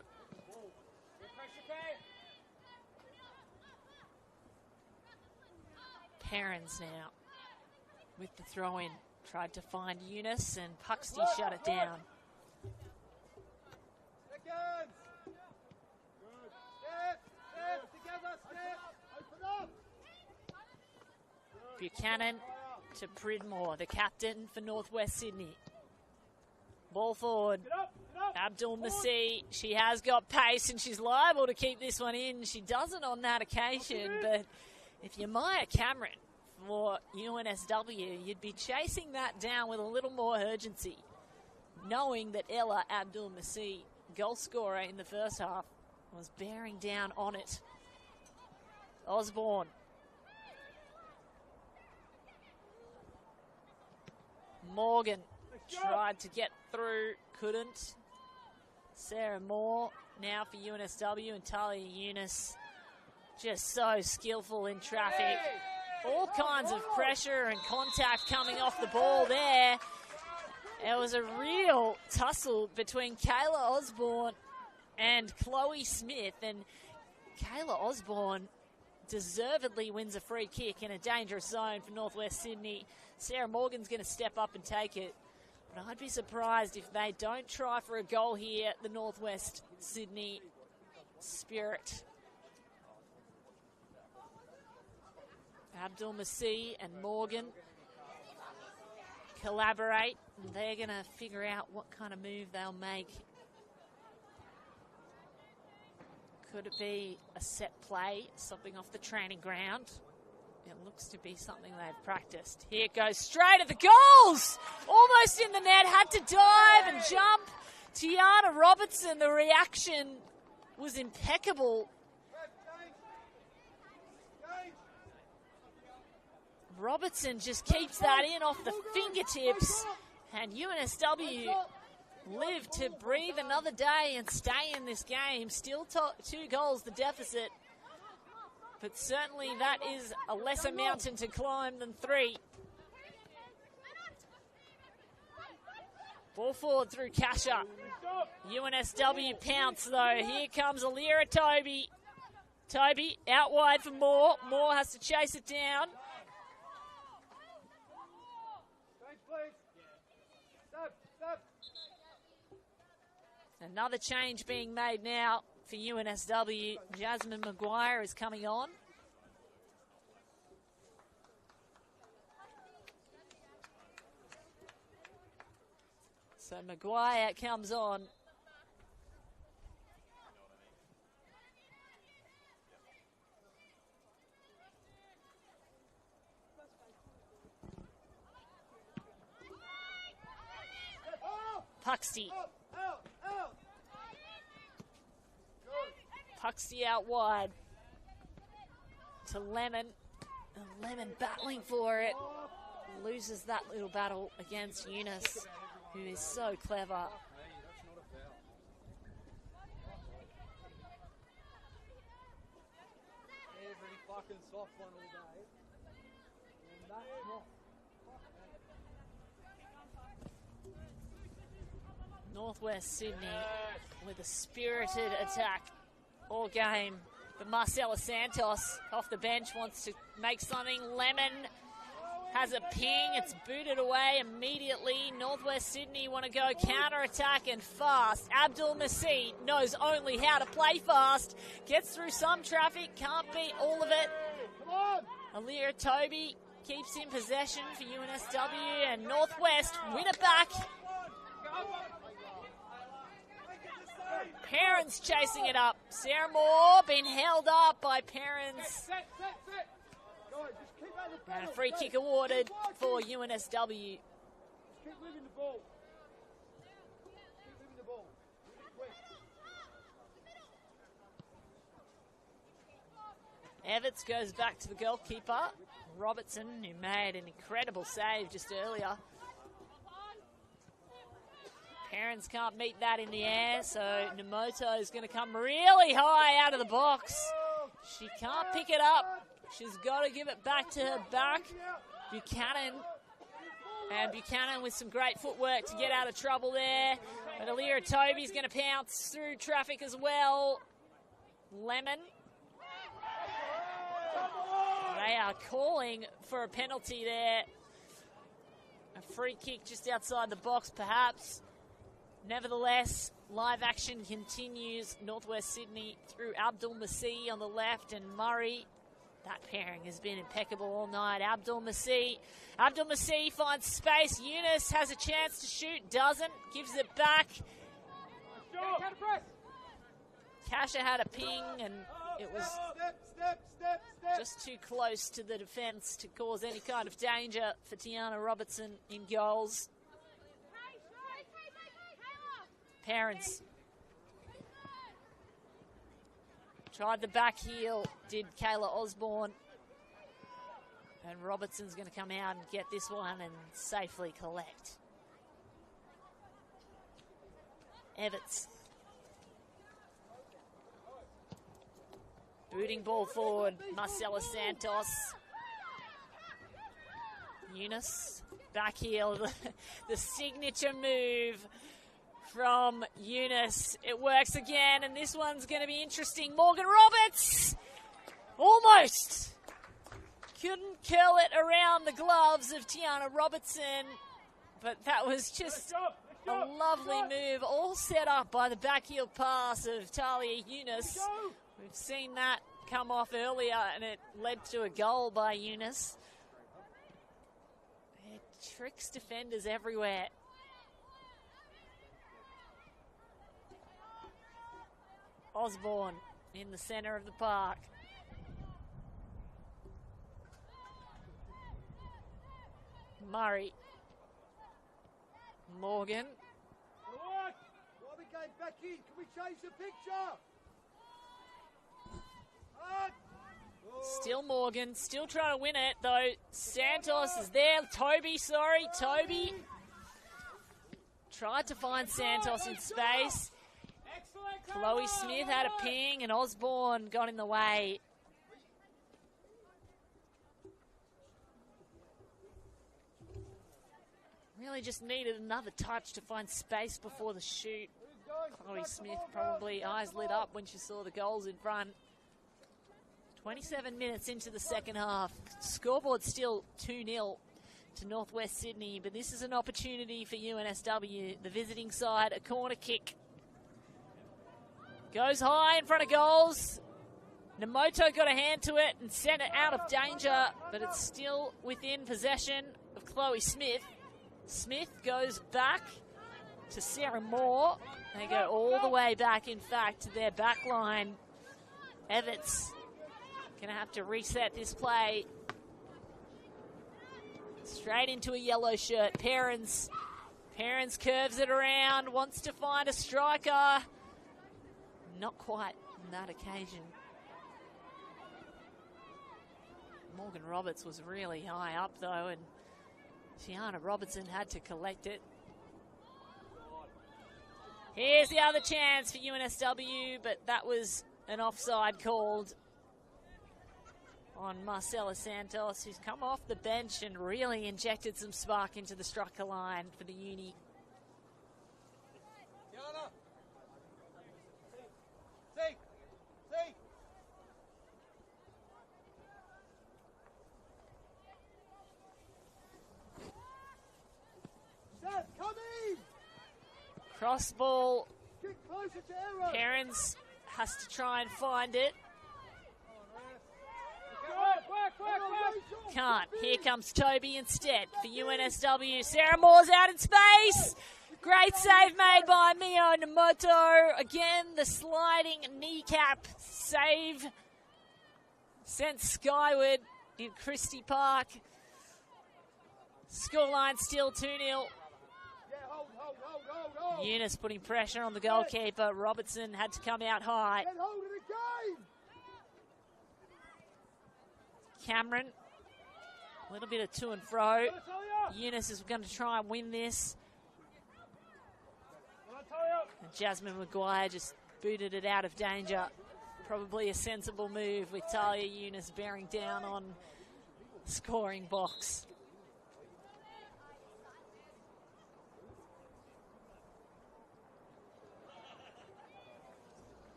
Perrins now with the throw-in. Tried to find Eunice and Puxty shut it down. Buchanan to Pridmore, the captain for Northwest Sydney. Ball forward. Abdul Masih, she has got pace and she's liable to keep this one in. She doesn't on that occasion, but if you're Maya Cameron for UNSW, you'd be chasing that down with a little more urgency, knowing that Ella Abdul Masih, goal scorer in the first half, was bearing down on it. Osborne. Morgan tried to get through, couldn't. Sarah Moore now for UNSW, and Talia Eunice just so skillful in traffic. All kinds of pressure and contact coming off the ball there. It was a real tussle between Kayla Osborne and Chloe Smith, and Kayla Osborne deservedly wins a free kick in a dangerous zone for Northwest Sydney. Sarah Morgan's going to step up and take it. But I'd be surprised if they don't try for a goal here, the Northwest Sydney Spirit. Abdul Masih and Morgan collaborate. And they're going to figure out what kind of move they'll make. Could it be a set play, something off the training ground? It looks to be something they've practiced. Here it goes, straight at the goals! Almost in the net, had to dive and jump. Tiana Robertson, the reaction was impeccable. Robertson just keeps that in off the fingertips. And UNSW live to breathe another day and stay in this game. Still 2 goals the deficit. But certainly that is a lesser mountain to climb than 3. Ball forward through Kasha. UNSW pounce though. Here comes Alira Toby. Toby out wide for Moore. Moore has to chase it down. Another change being made now for UNSW. Jasmine Maguire is coming on. So Maguire comes on. Puxty. Puxty out wide to Lemon. And Lemon battling for it. Loses that little battle against Eunice, who is so clever. Every fucking soft one all day. And that's not. Northwest Sydney with a spirited attack all game. But Marcella Santos off the bench wants to make something. Lemon has a ping. It's booted away immediately. Northwest Sydney want to go counter-attack and fast. Abdul Masih knows only how to play fast. Gets through some traffic. Can't beat all of it. Alira Toby keeps in possession for UNSW, and Northwest win it back. Perrins chasing it up. Sarah Moore being held up by Perrins. And a free kick awarded for UNSW. Keep moving the ball. Keep moving the ball. Quick. Everts goes back to the goalkeeper, Robertson, who made an incredible save just earlier. Perrins can't meet that in the air, so Namoto is going to come really high out of the box. She can't pick it up. She's got to give it back to her back. Buchanan. And Buchanan with some great footwork to get out of trouble there. But Alira Toby's going to pounce through traffic as well. Lemon. They are calling for a penalty there. A free kick just outside the box, perhaps. Nevertheless, live action continues. Northwest Sydney through Abdul Masih on the left and Murray. That pairing has been impeccable all night. Abdul Masih finds space. Eunice has a chance to shoot, doesn't. Gives it back. Kasha had a ping and it was just too close to the defence to cause any kind of danger for Tiana Robertson in goals. Parents tried the back heel, did Kayla Osborne. And Robertson's going to come out and get this one and safely collect. Everts. Booting ball forward, Marcela Santos. Eunice, back heel, the signature move from Eunice. It works again, and this one's going to be interesting. Morgan Roberts, almost couldn't curl it around the gloves of Tiana Robertson, but that was just a lovely move, all set up by the back heel pass of Talia Eunice. We've seen that come off earlier, and it led to a goal by Eunice. It tricks defenders everywhere. Osborne in the centre of the park. Murray. Morgan. While we go back in, can we change the picture? Still Morgan, still trying to win it though. Santos is there. Toby tried to find Santos in space. Chloe Smith had a ping and Osborne got in the way. Really just needed another touch to find space before the shoot. Chloe Smith probably eyes lit up when she saw the goals in front. 27 minutes into the second half. Scoreboard still 2-0 to Northwest Sydney, but this is an opportunity for UNSW. The visiting side, a corner kick. Goes high in front of goals. Namoto got a hand to it and sent it out of danger, but it's still within possession of Chloe Smith. Smith goes back to Sarah Moore. They go all the way back, in fact, to their back line. Everts going to have to reset this play. Straight into a yellow shirt. Perrins curves it around, wants to find a striker. Not quite on that occasion. Morgan Roberts was really high up though, and Tiana Robertson had to collect it. Here's the other chance for UNSW, but that was an offside called on Marcela Santos, who's come off the bench and really injected some spark into the striker line for the Uni. Cross ball. Perrins has to try and find it. Can't. Here comes Toby instead for UNSW. Sarah Moore's out in space. Great save made by Mio Namoto. Again, the sliding kneecap save sent skyward in Christie Park. Scoreline still 2-0. Eunice putting pressure on the goalkeeper. Robertson had to come out high. Cameron, a little bit of to and fro. Eunice is going to try and win this. And Jasmine Maguire just booted it out of danger. Probably a sensible move with Talia Eunice bearing down on scoring box.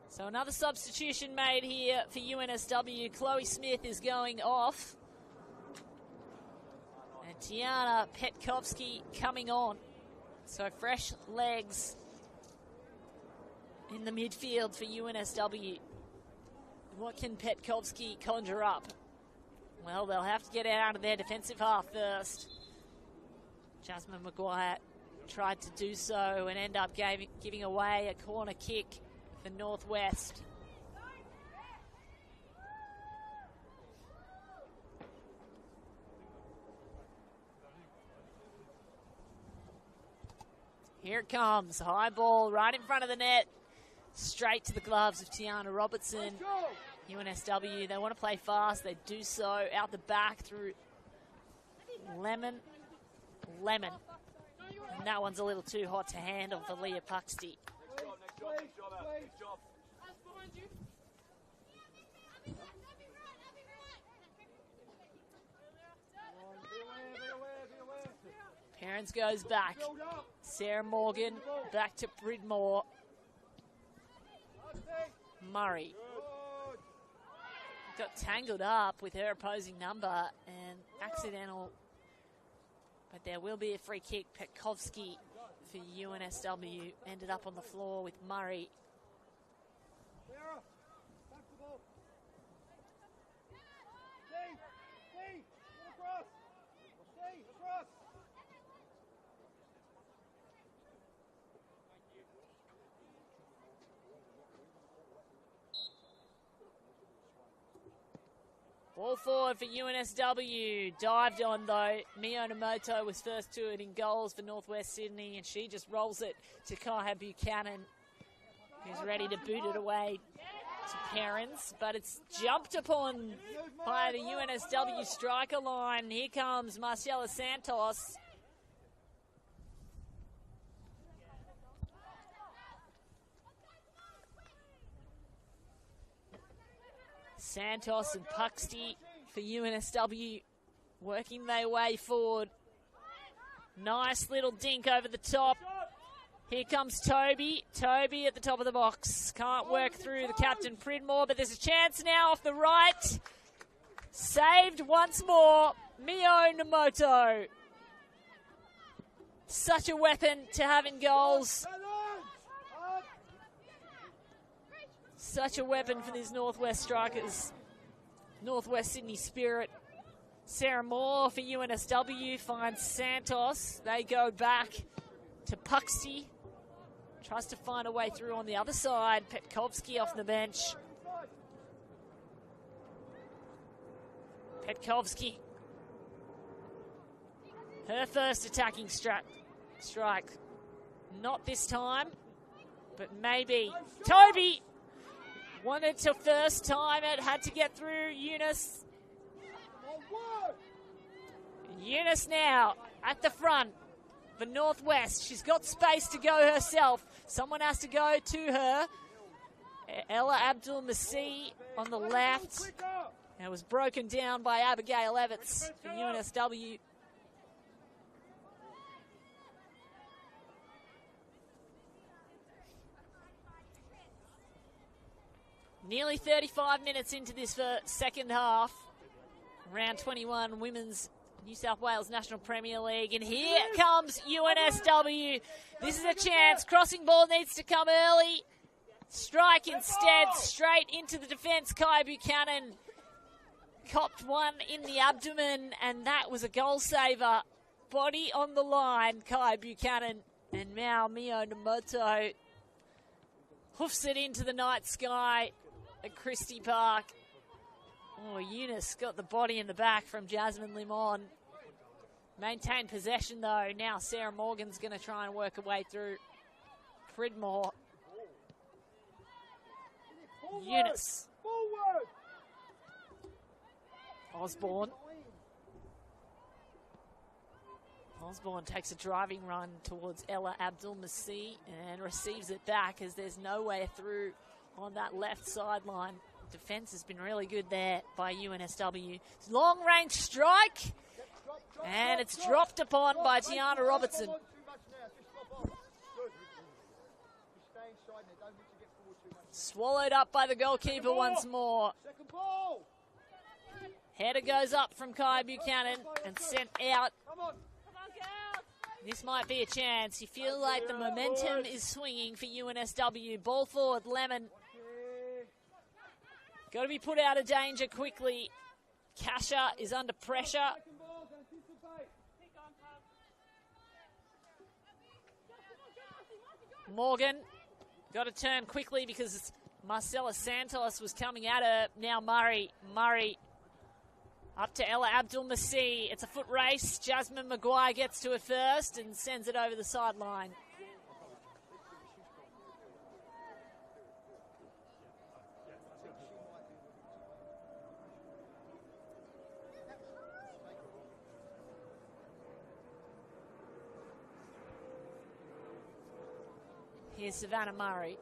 So another substitution made here for UNSW. Chloe Smith is going off. And Tiana Petkovsky coming on. So fresh legs in the midfield for UNSW. What can Petkovsky conjure up? Well, they'll have to get out of their defensive half first. Jasmine Maguire tried to do so and end up giving away a corner kick for Northwest. Here it comes. High ball right in front of the net. Straight to the gloves of Tiana Robertson. UNSW, they want to play fast. They do so out the back through Lemon. And that one's a little too hot to handle for Leah Puxty. Parents goes back. Sarah Morgan back to Bridmore. Murray got tangled up with her opposing number and accidental. But there will be a free kick. Petkovsky for UNSW ended up on the floor with Murray. Ball forward for UNSW. Dived on though. Mio Namoto was first to it in goals for Northwest Sydney, and she just rolls it to Kaya Buchanan, who's ready to boot it away to Perrins. But it's jumped upon by the UNSW striker line. Here comes Marcela Santos. Santos and Puxty for UNSW working their way forward. Nice little dink over the top. Here comes Toby. Toby at the top of the box. Can't work through the captain Pridmore, but there's a chance now off the right. Saved once more. Mio Namoto. Such a weapon to have in goals. Such a weapon for these Northwest strikers. Northwest Sydney Spirit. Sarah Moore for UNSW finds Santos. They go back to Puxty. Tries to find a way through on the other side. Petkovsky off the bench. Petkovsky. Her first attacking strike. Not this time, but maybe. Toby! Wanted to first time it, had to get through Eunice. Eunice now at the front for Northwest. She's got space to go herself. Someone has to go to her. Ella Abdul-Masih on the left. It was broken down by Abigail Evitts for UNSW. Nearly 35 minutes into this second half. Round 21 Women's New South Wales National Premier League. And here comes UNSW. This is a chance. Crossing ball needs to come early. Strike instead, straight into the defence. Kai Buchanan copped one in the abdomen, and that was a goal saver. Body on the line, Kai Buchanan. And now Mio Namoto hoofs it into the night sky at Christie Park. Oh, Eunice got the body in the back from Jasmine Limon. Maintained possession, though. Now Sarah Morgan's going to try and work her way through. Pridmore. Eunice. Osborne. Osborne takes a driving run towards Ella Abdul-Masih and receives it back as there's nowhere through on that left sideline. Defence has been really good there by UNSW. Long range strike, and it's dropped upon by Tiana Robertson. Swallowed up by the goalkeeper once more. Header goes up from Kai Buchanan and sent out. This might be a chance. You feel like the momentum is swinging for UNSW. Ball forward, Lemon. Got to be put out of danger quickly. Kasha is under pressure. Morgan got to turn quickly because Marcella Santos was coming at her. Now Murray up to Ella Abdul-Masih. It's a foot race. Jasmine Maguire gets to it first and sends it over the sideline. Here's Savannah Murray.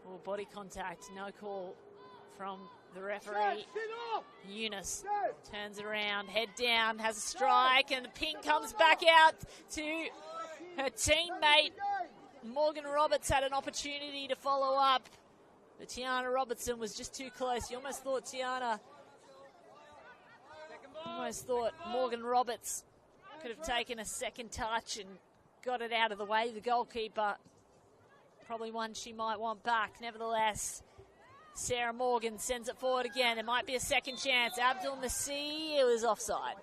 Oh, body contact, no call from the referee. Eunice turns it around, head down, has a strike, and the ping comes back out to her teammate. Morgan Roberts had an opportunity to follow up, but Tiana Robertson was just too close. You almost thought Morgan Roberts could have taken a second touch and got it out of the way. The goalkeeper, probably one she might want back. Nevertheless, Sarah Morgan sends it forward again. It might be a second chance. Abdul-Masih, it was offside.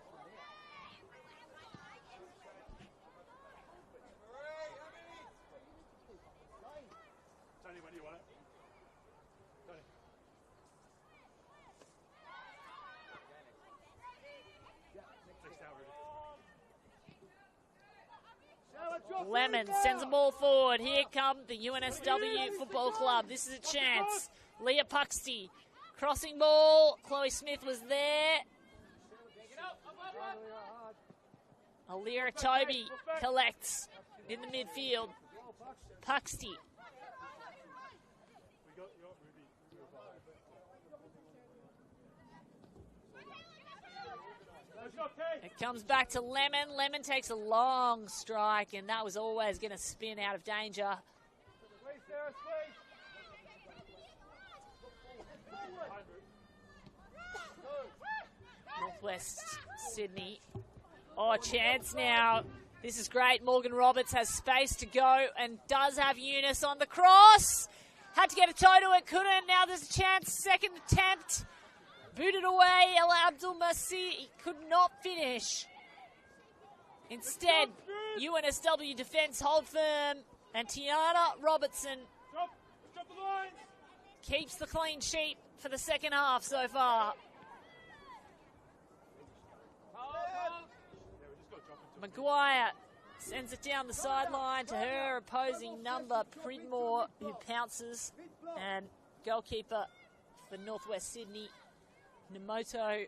Lemon sends the ball forward. Here come the UNSW Football Club. This is a chance. Leah Puxty, crossing ball. Chloe Smith was there. Alira Toby collects in the midfield. Puxty. It comes back to Lemon. Lemon takes a long strike, and that was always going to spin out of danger. Northwest Sydney. Oh, chance now. This is great. Morgan Roberts has space to go and does have Eunice on the cross. Had to get a toe to it, couldn't. Now there's a chance. Second attempt. Booted away. Ella Abdul-Masih could not finish. Instead, UNSW defence hold firm, and Tiana Robertson keeps the clean sheet for the second half so far. Maguire sends it down the sideline to her opposing number, Pridmore, who pounces, and goalkeeper for Northwest Sydney, Namoto,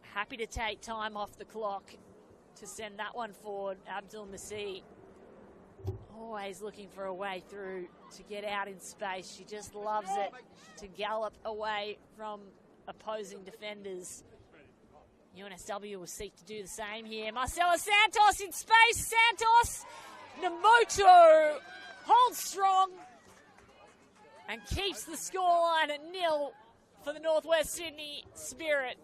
happy to take time off the clock to send that one forward. Abdul-Masih always looking for a way through to get out in space. She just loves it to gallop away from opposing defenders. UNSW will seek to do the same here. Marcella Santos in space. Santos, Namoto holds strong and keeps the scoreline at 0 for the Northwest Sydney Spirit.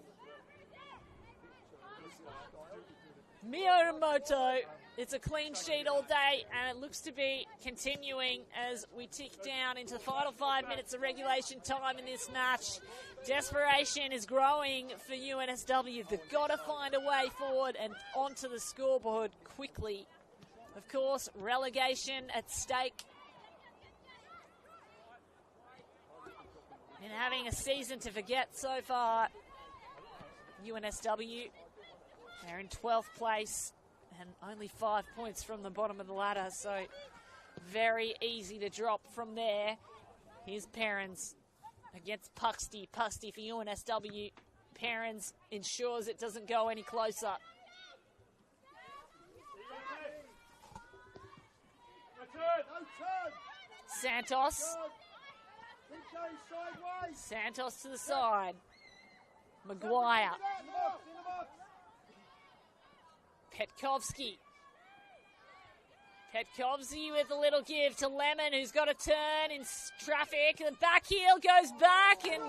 Mio Namoto It's a clean sheet all day, and it looks to be continuing as we tick down into the final 5 minutes of regulation time in this match. Desperation is growing for UNSW. They've got to find a way forward and onto the scoreboard quickly. Of course, relegation at stake. And having a season to forget so far, UNSW, they're in 12th place and only 5 points from the bottom of the ladder, so very easy to drop from there. Here's Perrins against Puxty. Puxty for UNSW. Perrins ensures it doesn't go any closer. Santos. Santos to the side. Maguire. Petkovsky. Petkovsky with a little give to Lemon, who's got a turn in traffic. The back heel goes back, and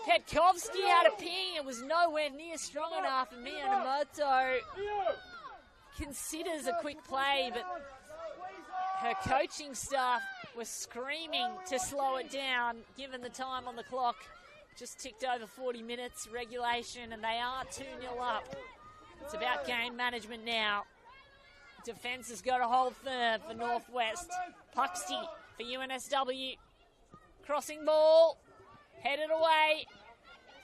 Petkovsky had a ping. It was nowhere near strong enough, and Miyamoto considers a quick play, but her coaching staff was screaming to slow it down, given the time on the clock. Just ticked over 40 minutes regulation, and they are 2-0 up. It's about game management now. Defence has got to hold firm for Northwest. Puxty for UNSW. Crossing ball. Headed away.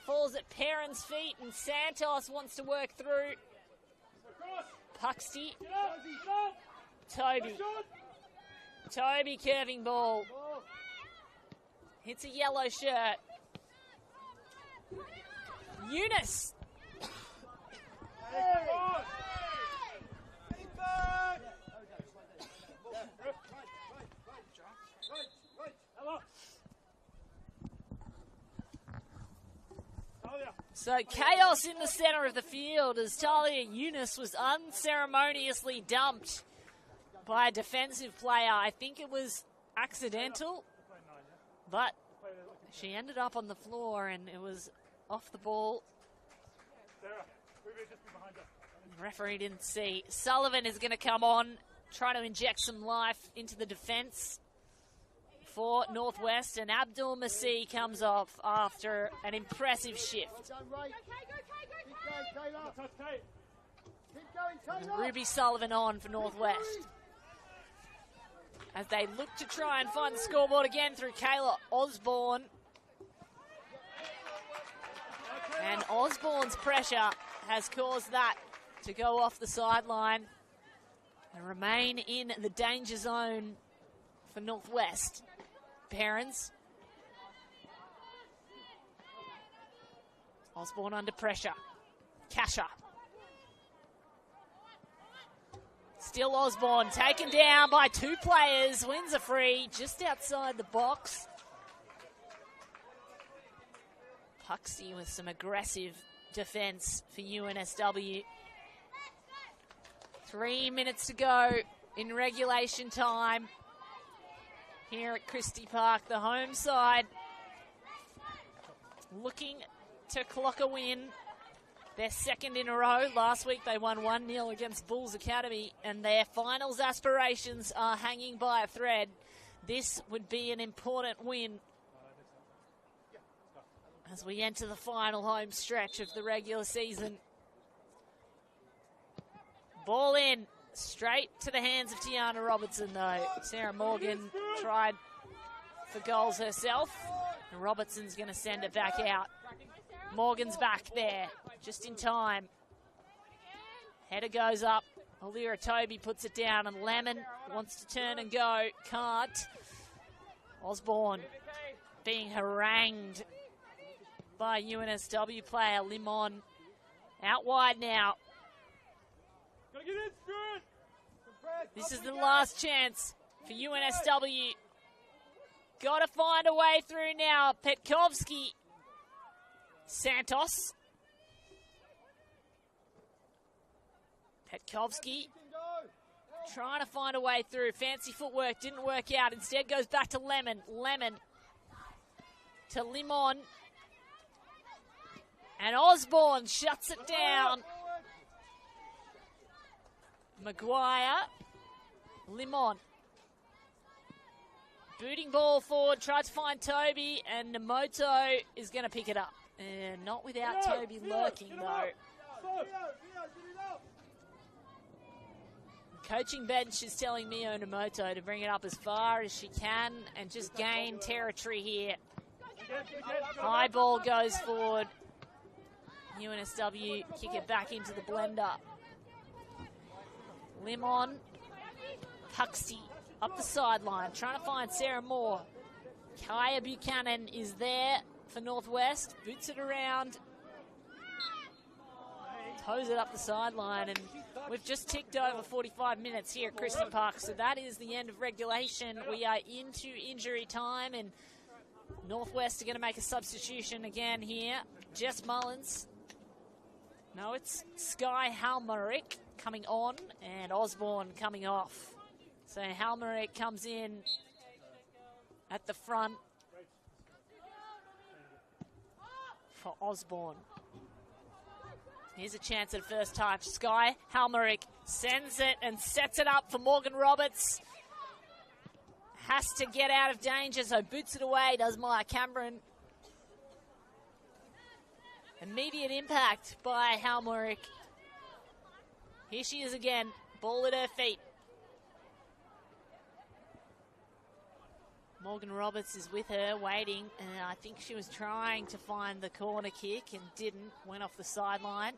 Falls at Perrin's feet, and Santos wants to work through. Puxty. Toby. Toby curving ball. Hits a yellow shirt. Eunice. So chaos in the center of the field as Talia Eunice was unceremoniously dumped by a defensive player. I think it was accidental, but she ended up on the floor and it was off the ball. The referee didn't see. Sullivan is going to come on, try to inject some life into the defense for Northwest, and Abdul Masih comes off after an impressive shift. Ruby Sullivan on for Northwest as they look to try and find the scoreboard again through Kayla Osborne. And Osborne's pressure has caused that to go off the sideline and remain in the danger zone for Northwest. Perrins. Osborne under pressure. Kasha. Still Osborne, taken down by 2 players. Wins a free just outside the box. Puxty with some aggressive defense for UNSW. 3 minutes to go in regulation time here at Christie Park. The home side looking to clock a win. Their second in a row. Last week they won 1-0 against Bulls Academy, and their finals aspirations are hanging by a thread. This would be an important win as we enter the final home stretch of the regular season. Ball in, straight to the hands of Tiana Robertson though. Sarah Morgan tried for goals herself, and Robertson's going to send it back out. Morgan's back there, just in time. Header goes up. Alira Toby puts it down, and Lemon wants to turn and go. Can't. Osborne being harangued by UNSW player Limon. Out wide now. This is the last chance for UNSW. Got to find a way through now. Petkovsky. Santos. Petkovsky trying to find a way through. Fancy footwork, didn't work out. Instead goes back to Lemon. Lemon to Limon. And Osborne shuts it down. Maguire. Limon. Booting ball forward, tried to find Toby, and Namoto is going to pick it up. And not without Toby lurking, though. Coaching bench is telling Mio Namoto to bring it up as far as she can and just gain territory here. High ball goes forward. UNSW kick it back into the blender. Limon. Huxley up the sideline, trying to find Sarah Moore. Kaya Buchanan is there for Northwest. Boots it around. Toes it up the sideline, and we've just ticked over 45 minutes here at Christie Park, so that is the end of regulation. We are into injury time, and Northwest are going to make a substitution again here. Jess Mullins. No, it's Sky Halmerick coming on, and Osborne coming off. So Halmerick comes in at the front for Osborne. Here's a chance at first touch. Sky Halmerick sends it and sets it up for Morgan Roberts. Has to get out of danger, so boots it away, does Maya Cameron. Immediate impact by Halmerick. Here she is again, ball at her feet. Morgan Roberts is with her, waiting, and I think she was trying to find the corner kick and didn't, went off the sideline.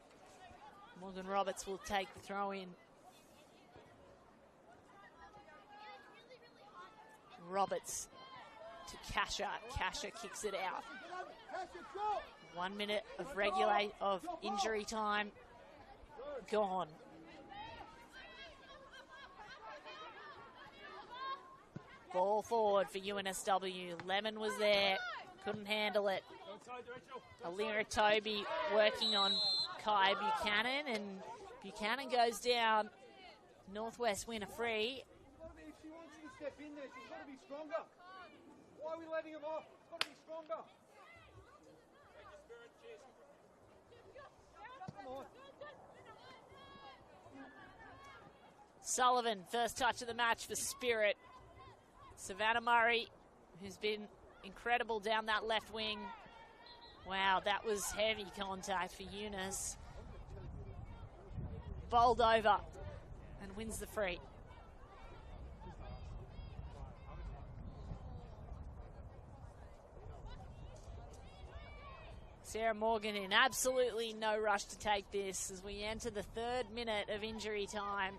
Morgan Roberts will take the throw in. Roberts to Kasha. Kasha kicks it out. 1 minute of injury time gone. Ball forward for UNSW. Lemon was there, couldn't handle it. Alira Toby working on Kai Buchanan, and Buchanan goes down. Northwest win a free. If she wants you to step in there, she's got to be stronger. Why are we letting him off? It's got to be stronger. Come on. Sullivan, first touch of the match for Spirit. Savannah Murray, who's been incredible down that left wing. Wow, that was heavy contact for Eunice. Bowled over and wins the free. Sarah Morgan in absolutely no rush to take this as we enter the 3rd minute of injury time.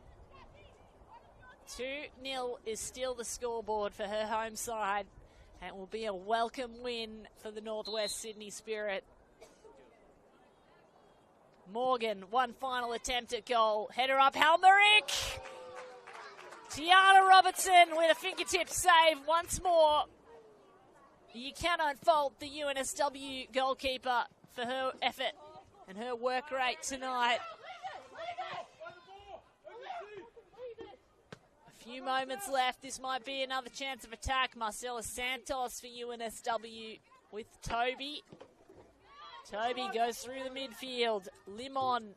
2-0 is still the scoreboard for her home side, and it will be a welcome win for the Northwest Sydney Spirit. Morgan, one final attempt at goal. Header up, Halmerick! Tiana Robertson with a fingertip save once more. You cannot fault the UNSW goalkeeper for her effort and her work rate tonight. Few moments left. This might be another chance of attack. Marcela Santos for UNSW with Toby. Toby goes through the midfield. Limon.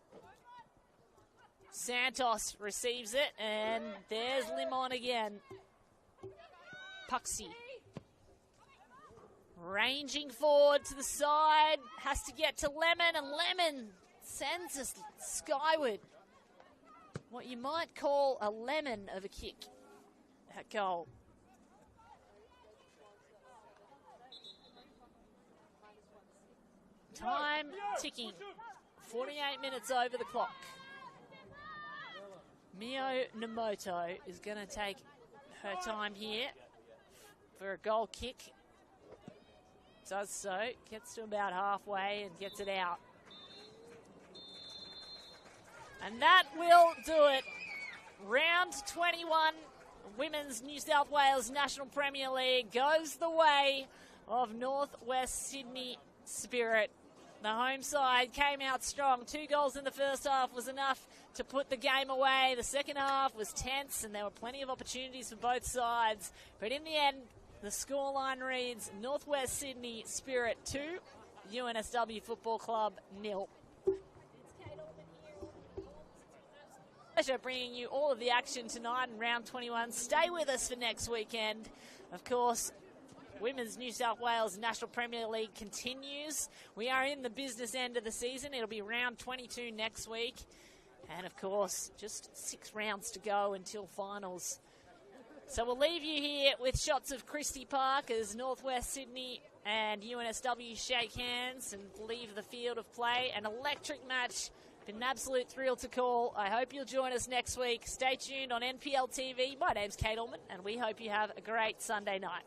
Santos receives it, and there's Limon again. Puxy. Ranging forward to the side. Has to get to Lemon, and Lemon sends us skyward. What you might call a lemon of a kick at goal. Time ticking. 48 minutes over the clock. Mio Namoto is going to take her time here for a goal kick. Does so. Gets to about halfway and gets it out. And that will do it. Round 21, Women's New South Wales National Premier League goes the way of Northwest Sydney Spirit. The home side came out strong. 2 goals in the first half was enough to put the game away. The second half was tense, and there were plenty of opportunities for both sides. But in the end, the scoreline reads Northwest Sydney Spirit 2, UNSW Football Club 0. Pleasure bringing you all of the action tonight in round 21. Stay with us for next weekend. Of course, Women's New South Wales National Premier League continues. We are in the business end of the season. It'll be round 22 next week. And of course, just 6 rounds to go until finals. So we'll leave you here with shots of Christie Park as Northwest Sydney and UNSW shake hands and leave the field of play. An electric match. Been an absolute thrill to call. I hope you'll join us next week. Stay tuned on NPL TV. My name's Kate Allman, and we hope you have a great Sunday night.